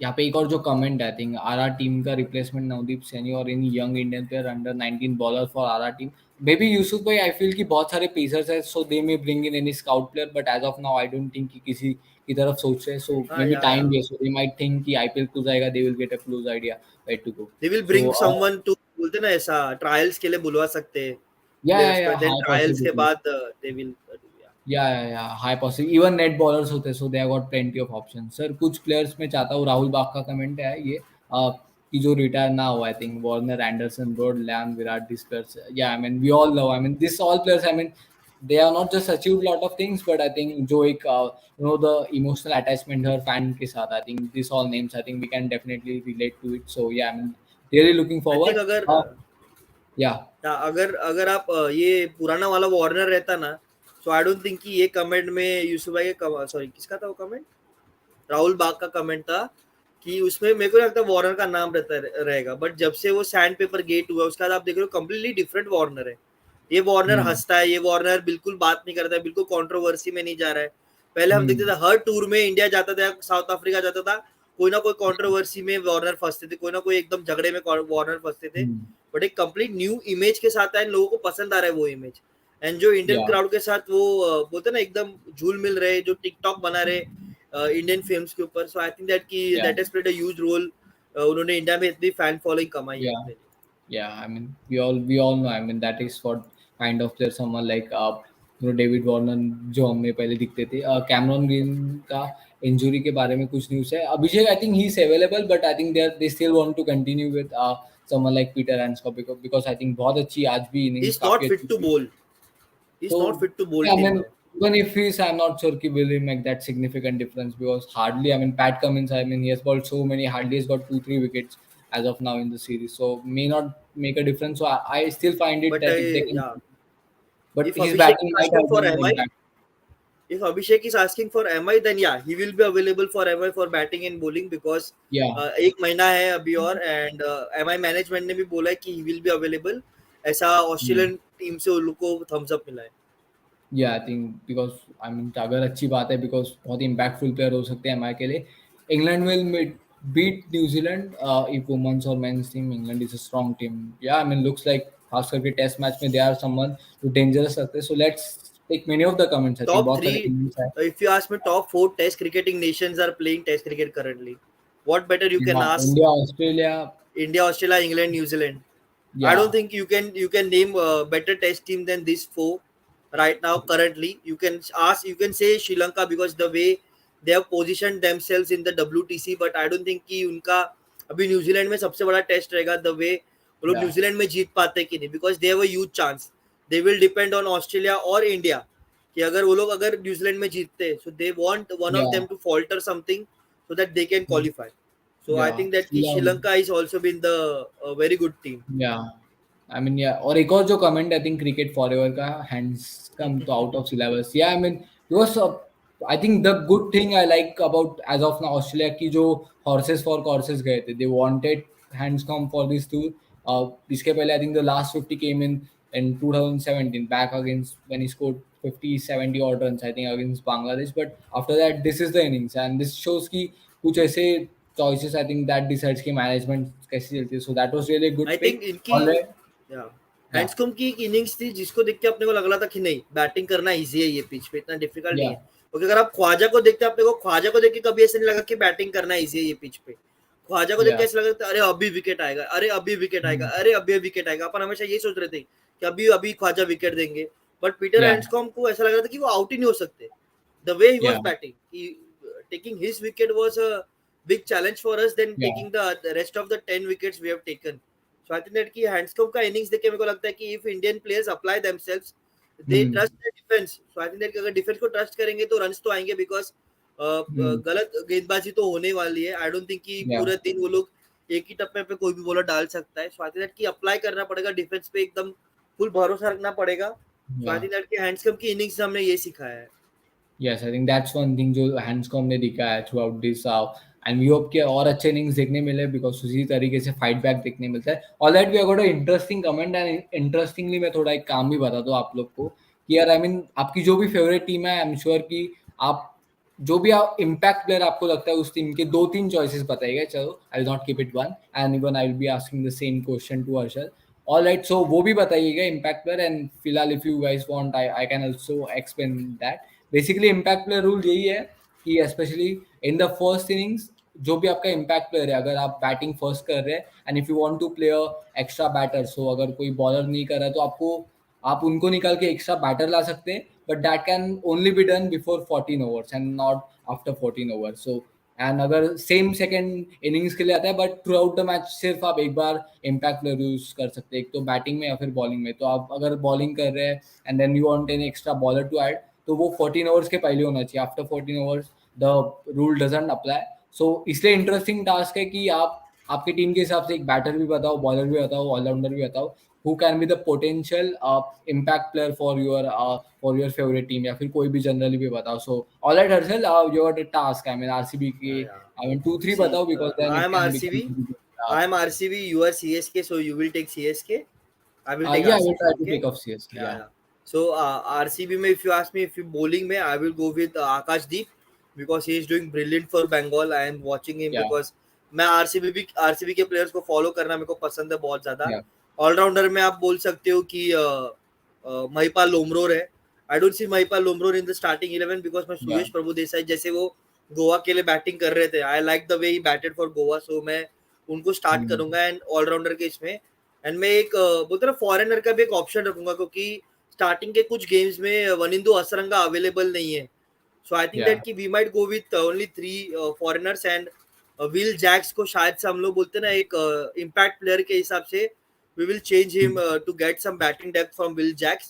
यहाँ पे एक और जो कमेंट है, आई थिंक आर टीम का रिप्लेसमेंट नवदीप सैनी और in young Indian player under 19 bowler for our team. May be Yusuf भाई, आई फील कि बहुत सारे पेसर्स है, so they may bring in any scout player, but as of now I don't think कि किसी की तरफ सोच रहे. सो मे हाँ, बी या time waste, so they might think कि आईपीएल क्लोज आएगा, they will get a close idea where to go. They will so bring someone to, बोलते ना ऐसा, ट्रायल्स के लिए बुलवा सकते हैं प्लेयर्स को, या देन हाई ट्रायल्स के पॉसिबिलिटी. बाद they will do. Yeah high possible. Even net bowlers होते, so they got plenty of option. Sir कुछ प्लेयर्स में चाहता हूँ, राहुल बाग का कमेंट है ये कि जो रिटायर ना हो. I think Warner, Anderson, Broad, लैम, Virat, this players. Yeah I mean we all love, I mean this all players. I mean they are not just achieved lot of things, but I think जो एक the emotional attachment her fan के साथ, I think this all names, I think we can definitely relate to it. So yeah, I mean really looking I think forward. अगर Yeah. अगर अगर आप ये पुराना वाला वार्नर रहता ना, सो आई डोंट थिंक कि ये कमेंट में यूसुफ भाई के, सॉरी किसका था वो कमेंट, राहुल बाग का कमेंट था कि उसमें मेरे को लगता है वार्नर का नाम रहता रहेगा, बट जब से वो सैंड पेपर गेट हुआ उसके बाद आप देख रहे हो कंप्लीटली डिफरेंट वार्नर है. ये वार्नर Hmm. हंसता है, ये वार्नर बिल्कुल बात नहीं करता है, बिल्कुल कंट्रोवर्सी में नहीं जा रहा है. पहले हम देखते Hmm. थे हर टूर में इंडिया जाता था, साउथ अफ्रीका जाता था, कोई ना कोई कंट्रोवर्सी में वार्नर फंसते थे, कोई ना कोई एकदम झगड़े में वार्नर फंसते थे. Hmm. बट एक कंप्लीट न्यू इमेज के साथ आए, लोगों को पसंद आ रहा है वो इमेज. एंड जो इंडियन Yeah. क्राउड के साथ वो बोलते ना एकदम झूल मिल रहे, जो टिकटॉक बना रहे इंडियन फिल्म्स के ऊपर. सो आई थिंक दैट की Yeah. That has played a huge role. उन्होंने इंडिया में इतनी फैन फॉलोइंग कमाई है Yeah. अपने लिए. Yeah, I mean we all know. I mean that is what kind of player someone like David Warner जो हमें पहले दिखते थे. कैमरॉन ग्रीन का इंजरी के बारे में कुछ न्यूज़ है. Abhishek, I think he is available, but I think they still want to continue with someone like Peter Handscomb, because I think बहुत अच्छी आज भी ही इनिंग्स इज नॉट काफी फिट अच्छी टू थी. Bowl, he is So not fit to bowl yeah, I till mean now. even if he's, I'm not sure कि will he make that significant difference, because hardly, I mean Pat Cummins, I mean he has got so many, hardly has got 2-3 wickets as of now in the series, so may not make a difference. So I still find it but that if they can, या, but if his Abhishek batting is might asking have for been MI, impact. if Abhishek is asking for MI, then yeah, he will be available for MI for batting and bowling, because Yeah. एक महीना है अभी और, and MI management ने भी बोला है कि he will be available. ऐसा Hmm. ऑस्ट्रेलियन टीम से उन लोग को थम्स अप मिला है. या I think because I mean अगर अच्छी बात है, बिकॉज बहुत इम्पैक्टफुल प्लेयर हो सकते हैं एमआई के लिए. England will beat New Zealand if women's और men's team. England is a strong team. या आई मीन लुक्स लाइक खास करके टेस्ट मैच में दे आर समवन जो डेंजरस लगते हैं. So let's take many of the comments. I think Top बहुत सारे three, कमेंट्स है. if you ask me, top four Test cricketing nations are playing Test cricket currently. What better you can या ask? India, Australia. India, Australia, England, New Zealand. I या don't think you can name a better Test team than these four right now. Currently, you can say Sri Lanka, because the way they have positioned themselves in the WTC. But I don't think कि उनका अभी New Zealand में सबसे बड़ा test रहेगा, the way वो लोग या न्यूजीलैंड में जीत पाते कि नहीं, because they have a huge chance. They will depend on Australia or India कि अगर वो लोग अगर न्यूजीलैंड में जीतते, so they want one या of them to falter something so that they can qualify. So I या think that Sri Lanka is also been the very good team. या आई मीन या और एक और जो comment I think cricket forever का, hands come तो out of syllabus. या I mean was I think the good thing I like about as of now Australia की जो हॉर्सेस फॉर कॉर्सेस गए थे, they wanted hands come for this tour. इसके पहले I think the last 50 came in 2017 back against when he scored 50-70 odd runs, I think, against Bangladesh. But after that, this is the innings, and this shows कि कुछ ऐसे choices, I think, that decides कि management कैसी चलती है. So that was really a good I pick. Think इनकी Alright. Yeah. Handscomb की एक इनिंग्स थी जिसको देख के अपने को लग रहा था कि नहीं, बैटिंग करना इजी है, ये पिच पे इतना डिफिकल्ट नहीं है. Yeah. क्योंकि अगर आप ख्वाजा को देखते, अपने को ख्वाजा को देख के कभी ऐसा नहीं लगा कि बैटिंग करना इजी है ये पिच पे. ख्वाजा को देख के Yeah. ऐसा लगा था, अरे अभी विकेट आएगा, अरे अभी विकेट आएगा, Hmm. अरे अभी विकेट आएगा. अपन हमेशा ये सोच रहे थे कि अभी अभी ख्वाजा विकेट देंगे. But Peter Yeah. हैंड्सकॉम को ऐसा लग रहा था कि वो आउट ही नहीं हो सकते. The way he was Yeah. Batting, taking his wicket was a big challenge for us than Yeah. taking the rest of the 10 wickets we have taken. So I think that कि Handscomb का innings देख के मेरे को लगता है कि if Indian players apply themselves, they Hmm. trust their defense. So I think that कि अगर डिफेंस को ट्रस्ट करेंगे तो रन्स तो आएंगे, बिकॉज Hmm. गलत गेंदबाजी तो होने वाली है. आई डोंट थिंक कि Yeah. पूरे दिन वो लोग एक ही टप्पे पे कोई भी बॉलर डाल सकता है. सो आई थिंक दैट कि अप्लाई करना पड़ेगा डिफेंस पे, एकदम फुल भरोसा रखना पड़ेगा. सो आई Yeah. थिंक दैट कि हैंड्सकॉम की इनिंग्स हमने ये सिखाया है. Yes, I think that's one thing जो Hanscom ने दिखाया है throughout this and we hope कि और अच्छे इनिंग्स देखने मिले बिकॉज उसी तरीके से फाइट बैक देखने मिलता है. All that we got a interesting comment and interestingly मैं थोड़ा एक काम भी बता दूं आप लोग को कि यार आई मीन आपकी जो भी फेवरेट टीम है आई एम श्योर कि आप जो भी आप इम्पैक्ट प्लेयर आपको लगता है उस टीम के 2-3 चॉइसेस बताइएगा. चलो I will not keep it one and even I will be asking the same question to Harshal. All right, so वो भी बताइएगा इम्पैक्ट प्लेयर. एंड फिलहाल if you guys want I can also explain that. Basically impact player rule यही है कि specially in the first innings जो भी आपका इम्पैक्ट प्लेयर है, अगर आप बैटिंग फर्स्ट कर रहे हैं and if you want to play extra batter, so अगर कोई बॉलर नहीं कर रहा है तो आपको आप उनको निकाल के एक्स्ट्रा बैटर ला सकते हैं. But that can only be done before 14 overs and not after 14 overs. So and अगर सेम सेकेंड इनिंग्स के लिए आता है but through out the match सिर्फ आप एक बार इम्पैक्ट प्लेयर यूज कर सकते हैं, एक तो बैटिंग में या फिर बॉलिंग में. तो आप अगर बॉलिंग कर रहे हैं and then you want an extra bowler to add तो वो 14 ओवर्स के पहले होना चाहिए. After 14 overs the rule doesn't apply. So इसलिए इंटरेस्टिंग टास्क है कि आप आपकी टीम के हिसाब से एक बैटर भी बताओ, बॉलर भी बताओ, ऑलराउंडर भी बताओ, who can be the potential impact player for your favorite team या फिर कोई भी जनरली भी बताओ. So all right Harshal, you got a task. I mean RCB की Yeah, yeah. I mean 2-3 See, बताओ because then I it am can become RCB. very good. I am RCB. You are CSK, so you will take CSK. I will take Yeah, I will RCB. try to Okay. take off CSK. Yeah, Yeah, yeah. So RCB में if you ask me if you bowling में I will go with Akashdeep because he is doing brilliant for Bengal. I am watching him yeah, because मैं RCB के players को follow करना मेरे को पसंद है बहुत ज्यादा. yeah, ऑलराउंडर में आप बोल सकते हो कि महिपाल लोमरोर है. I don't see Mahipal Lomror in the starting 11 because मैं yeah, सुयश प्रभु देसाई जैसे वो गोवा के लिए बैटिंग कर रहे थे. I like the way he batted for Goa, so मैं उनको स्टार्ट hmm, करूंगा एंड ऑलराउंडर के इसमें. एंड मैं एक बोलते ना फॉरेनर का भी एक ऑप्शन रखूंगा क्योंकि स्टार्टिंग के कुछ गेम्स में वनिंदु असरंगा अवेलेबल नहीं है. So I think yeah, that कि we might go with only 3 foreigners and Will Jacks को शायद से हम लोग बोलते ना एक इम्पैक्ट प्लेयर के हिसाब से we will change him to get some batting depth from Will Jacks.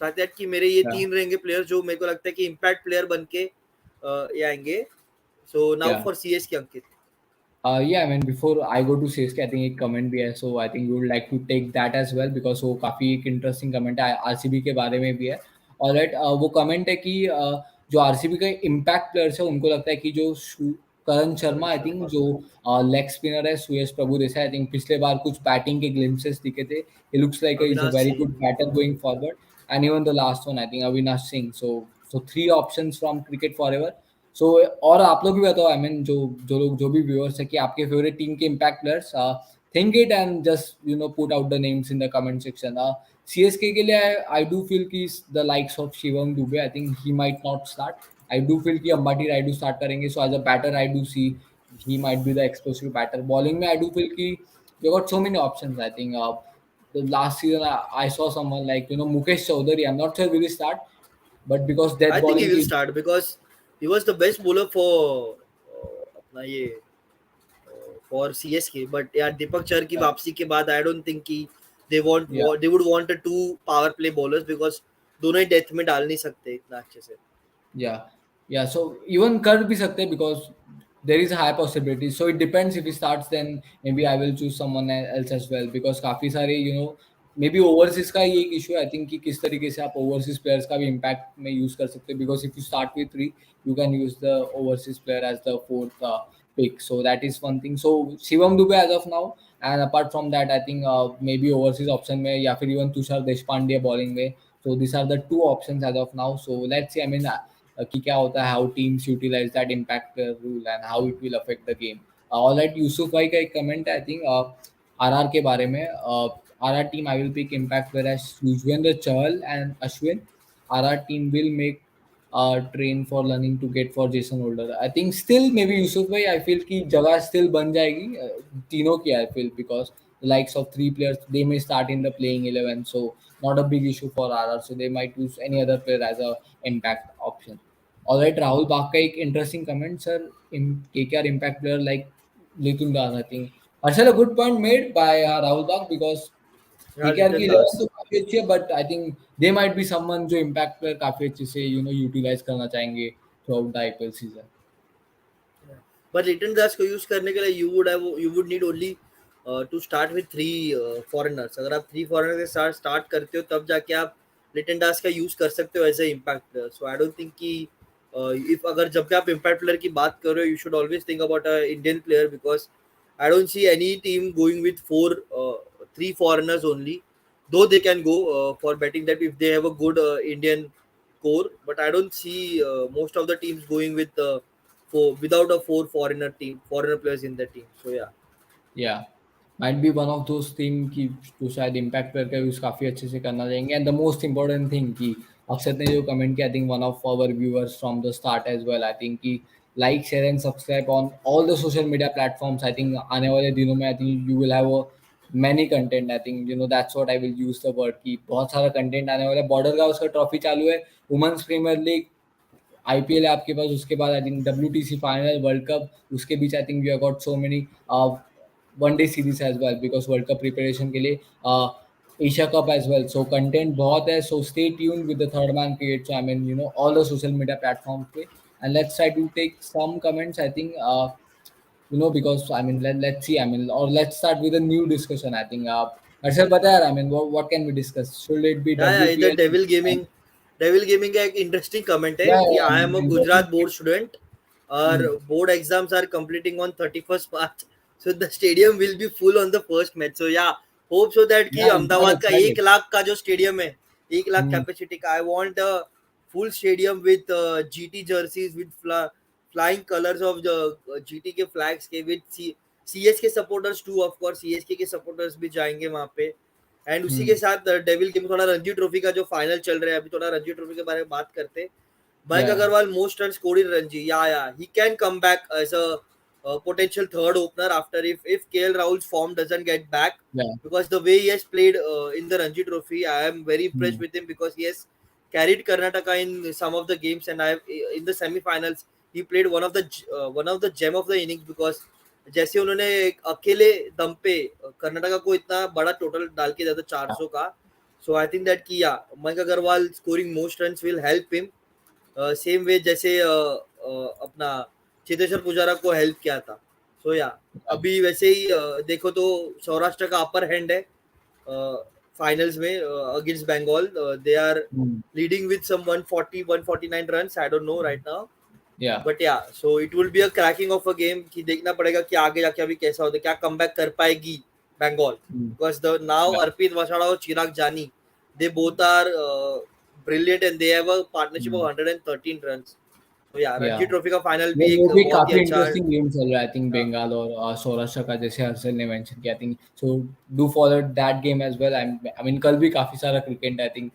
So I think कि मेरे ये yeah, 3 रहेंगे प्लेयर जो मेरे को लगता है कि इम्पैक्ट प्लेयर बन के ये आएंगे. So now yeah. For CS के अंकित. Yeah, I mean, before I go to CSK, I think एक comment भी है, so I think you would like to take that as well because वो काफी एक interesting comment है, RCB के बारे में भी है. Alright, वो comment है कि जो RCB का impact players है उनको लगता है कि जो करण शर्मा आई थिंक जो लेग स्पिनर है, सुयश प्रभु देसाई आई थिंक पिछले बार कुछ बैटिंग के ग्लिम्सेस दिखे थे. He looks like is a Avinash very good Singh. Batter going forward. And even the last one I think Avinash Singh. So 3 options from cricket forever. So और आप लोग भी बताओ आई मीन जो लोग जो भी व्यूअर्स है कि आपके फेवरेट टीम के impact players think it and just put out the names in the comment section. CSK के लिए आई डू फील कि the likes of Shivam Dube I think he might not start. I do feel कि Ambati Rayudu start करेंगे. So as a batter I do see he might be the explosive batter. Bowling में I do feel कि they got so many options. I think the last season I saw someone like Mukesh Chaudhary. I'm not sure will he start, but because death I think he bowling will की start because he was the best bowler for अपना ये for CSK. But यार दीपक चहर की yeah, वापसी के बाद I don't think कि they yeah. they would want a 2 power play bowlers because दोनों ही डेथ में डाल नहीं सकते इतना अच्छे से. Yeah, yeah. So even कर भी सकते हैं because there is a high possibility. So it depends if he starts, then maybe I will choose someone else as well because काफी सारे maybe overseas का ये एक issue है. I think कि किस तरीके से आप overseas players का भी impact में use कर सकते हैं because if you start with 3, you can use the overseas player as the fourth pick. So that is one thing. So Shivam Dubey as of now, and apart from that, I think maybe overseas option में या फिर even Tushar Deshpande bowling में. So these are the 2 options as of now. So let's see. I mean. कि क्या होता है how teams utilise that impact rule and how it will affect the game. Alright, Yusuf भाई का एक कमेंट है आई थिंक आरआर के बारे में. RR team I will pick impact player as Yuzvendra Chahal and Ashwin. RR team will make train for learning to get for Jason Holder. I think still may B Yusuf भाई I feel की जगह still बन जाएगी तीनों की. I feel because the likes of 3 players they may start in the playing 11, so not a big issue for RR, so they might use any other player as a impact option. All right, Rahul Bag का एक interesting comment, sir. KKR impact player like Litun Das, I think. Arshal, a good point made by Rahul Bag because Yeah, KKR की Little 11 Das. तो काफी अच्छी है, but I think they might be someone जो impact player काफी अच्छे से utilize करना चाहेंगे throughout the IPL season. But Little Das को यूज करने के लिए you would need only to start with 3 foreigners. अगर आप 3 foreigners के साथ स्टार्ट करते हो तब जाके आप लिटन दास का यूज कर सकते हो as a impact player. So I don't think कि if अगर जब भी आप impact player की बात कर रहे हो, you should always think about a Indian player, because I don't see any team going with three foreigners only. Though they can go for betting that if they have a good Indian core, but I don't see most of the teams going with without a foreigner players in the team. So yeah. या might be one of those team की जो शायद impact करके use काफी अच्छे से करना चाहेंगे. And the most important thing कि अक्षत ने जो कमेंट किया, I think one of our viewers from the start as well, I think कि like share and subscribe on all the social media platforms. I think आने वाले दिनों में I think you will have many content. I think you know that's what I will use the word कि बहुत सारा content आने वाला है. बॉर्डर का उसका ट्रॉफी चालू है, वुमेन्स प्रीमियर लीग, आईपीएल है आपके पास, उसके बाद I think WTC final, world cup, उसके बीच I think we have got so many one day series as well because world cup preparation के लिए, Asia cup as well. So content बहुत है. So stay tune with the third man create. So I mean you know all the social media platforms पे. And let's try to take some comments. I think you know because I mean let's see, I mean, or let's start with a new discussion. I think Harshal bata yaar, I mean what can we discuss? Should it be Yeah, yeah, इधर WPL? Devil gaming का एक interesting comment है Yeah, कि yeah, I I am a mean, what Gujarat board student और Hmm. Board exams are completing on 31st March, so the stadium will be full on the first match. So yeah, hope so that कि Yeah, I'm quite Ahmedabad का excited. 1 lakh का जो stadium है, 1 lakh Hmm. Capacity का, I want a full stadium with GT jerseys with flying colours of the GT के flags के, with CSK supporters too, of course CSK के supporters भी जाएंगे वहां पे. एंड उसी के Hmm. साथ डेविल गेम, थोड़ा रणजी ट्रॉफी का जो फाइनल चल रहा है अभी, थोड़ा रणजी ट्रॉफी के बारे में बात करते हैं. Mike Yeah, Agarwal most runs scored in Ranji. Yeah, yeah, he can come back as a potential third opener after if KL Rahul's form doesn't get back, yeah. because the way he has played in the Ranji Trophy, I am very Hmm. impressed with him, because he has carried Karnataka in some of the games, and I have in the semi-finals he played one of the gem of the innings, because जैसे उन्होंने एक अकेले दम पे कर्नाटका को इतना बड़ा total डाल के दिया था 400 का. सो आई थिंक दैट कि या Mayank Agarwal scoring most runs will help him, same way जैसे अपना चेतेश्वर पुजारा को हेल्प किया था. सो या Yeah. अभी वैसे ही देखो तो सौराष्ट्र का अपर हैंड है फाइनल्स में against Bengal. They are Hmm. Leading with some 140 149 runs, I don't know right now. Yeah. But yeah so it will be a cracking of a game, कि देखना पड़ेगा कि आगे जाके अभी कैसा होता है, क्या कमबैक कर पाएगी Bengal, Hmm. Because the now Yeah. Arpit Vasavada और Chirag Jani, they both are brilliant and they have a partnership of Hmm. 113 runs. So yeah, Yeah. Ranji trophy का फाइनल वो भी एक वो भी बहुत ही काफी अच्छा. इंटरेस्टिंग गेम चल रहा है. आई थिंक बंगाल और सौराष्ट्र का, जैसे हर्षल ने मेंशन किया. I think so do follow that game as well. I mean कल भी काफी सारा cricket. I think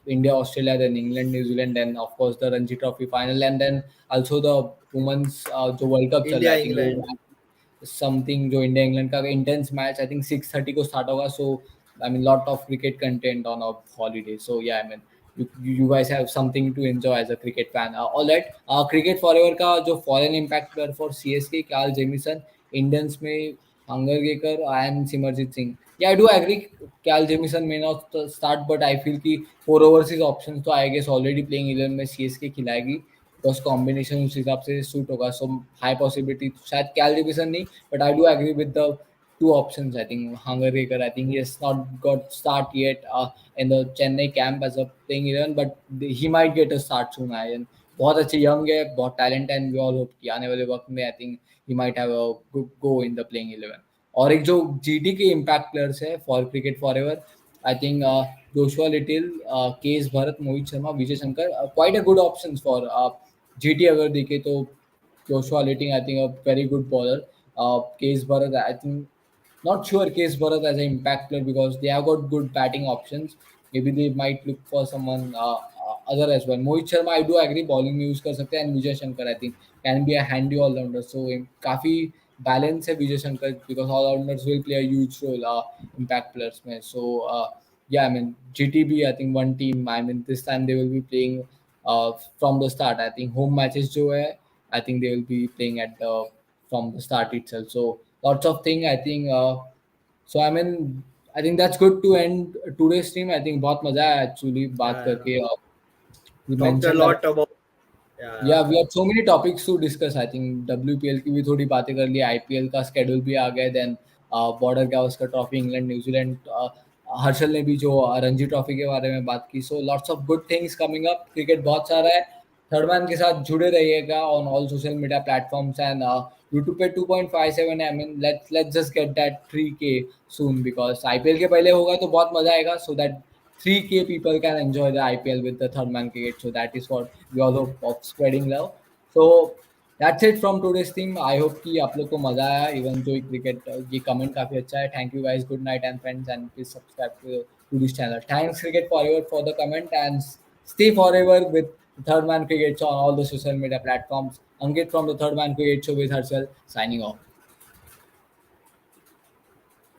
India Australia, then England New Zealand, then of course the Ranji trophy final, and then also the women's जो world cup चल रहा India है. I think England. वो something जो इंडिया इंग्लैंड का इंटेंस मैच, आई थिंक 6:30 को start होगा. सो I mean lot of cricket content on a holiday. So yeah I mean you guys have something to enjoy as a cricket fan. All right, cricket forever का जो foreign impact player for CSK, Kyle Jamieson, Indians में Hangargekar and Simarjit Singh. Yeah, I do agree. Kyle Jamieson may not start, but I feel कि 4 overseas options तो I guess already playing 11 में CSK खिलाएगी, because combination उस हिसाब से suit होगा. So high possibility शायद Kyle Jamieson नहीं, but I do agree with the two options. I think Hangargekar, I think he has not got start yet in the Chennai camp as a playing 11, but he might get a start soon. And बहुत अच्छे young है, बहुत talent है, and we all hope कि आने वाले वक्त में I think he might have a good go in the playing 11. और एक जो जीटी के इम्पैक्ट प्लेयर्स है for cricket forever, I think Joshua Little, KS Bharat, Mohit Sharma, Vijay Shankar, quite a good options for GT. अगर देखे तो Joshua Little I think a very good bowler. KS Bharat, I think not sure Case Bharat as an impact player because they have got good batting options. Maybe they might look for someone other as well. Mohit Sharma, I do agree, bowling में use कर सकते हैं, and Vijay Shankar I think can be a handy all rounder. So काफी balance है Vijay Shankar because all rounders will play a huge role impact players में. So yeah, I mean GTB, I think one team. I mean this time they will be playing from the start. I think home matches जो है, I think they will be playing at the from the start itself. So lots of thing I think. So I mean I think that's good to end today's stream. I think बहुत मजा आया actually बात Yeah, करके. We talked a mentioned lot about, about. Yeah, yeah, we had so many topics to discuss. I think WPL की भी थोड़ी बातें कर ली, IPL का स्केड्यूल भी आ गया, then Border Gavaskar trophy, England New Zealand, Harshal ने भी जो रणजी ट्रॉफी के बारे में बात की. So lots of good things coming up. Cricket बहुत सारा है. थर्ड मैन के साथ जुड़े रहिएगा on all social media platforms and YouTube पे 2.57 है। I mean let's just get that 3K soon because IPL के पहले होगा तो बहुत मजा आएगा so that 3K people can enjoy the IPL with the third man cricket. So that is what we all hope of spreading love. So that's it from today's team. I hope कि आप लोग को मजा आया even जो cricket ये comment काफी अच्छा है. Thank you guys. Good night and friends and please subscribe to this channel. Thanks Cricket Forever for the comment and stay forever with Third Man Cricket Show on all the social media platforms. Ankit from the Third Man Cricket Show with herself signing off.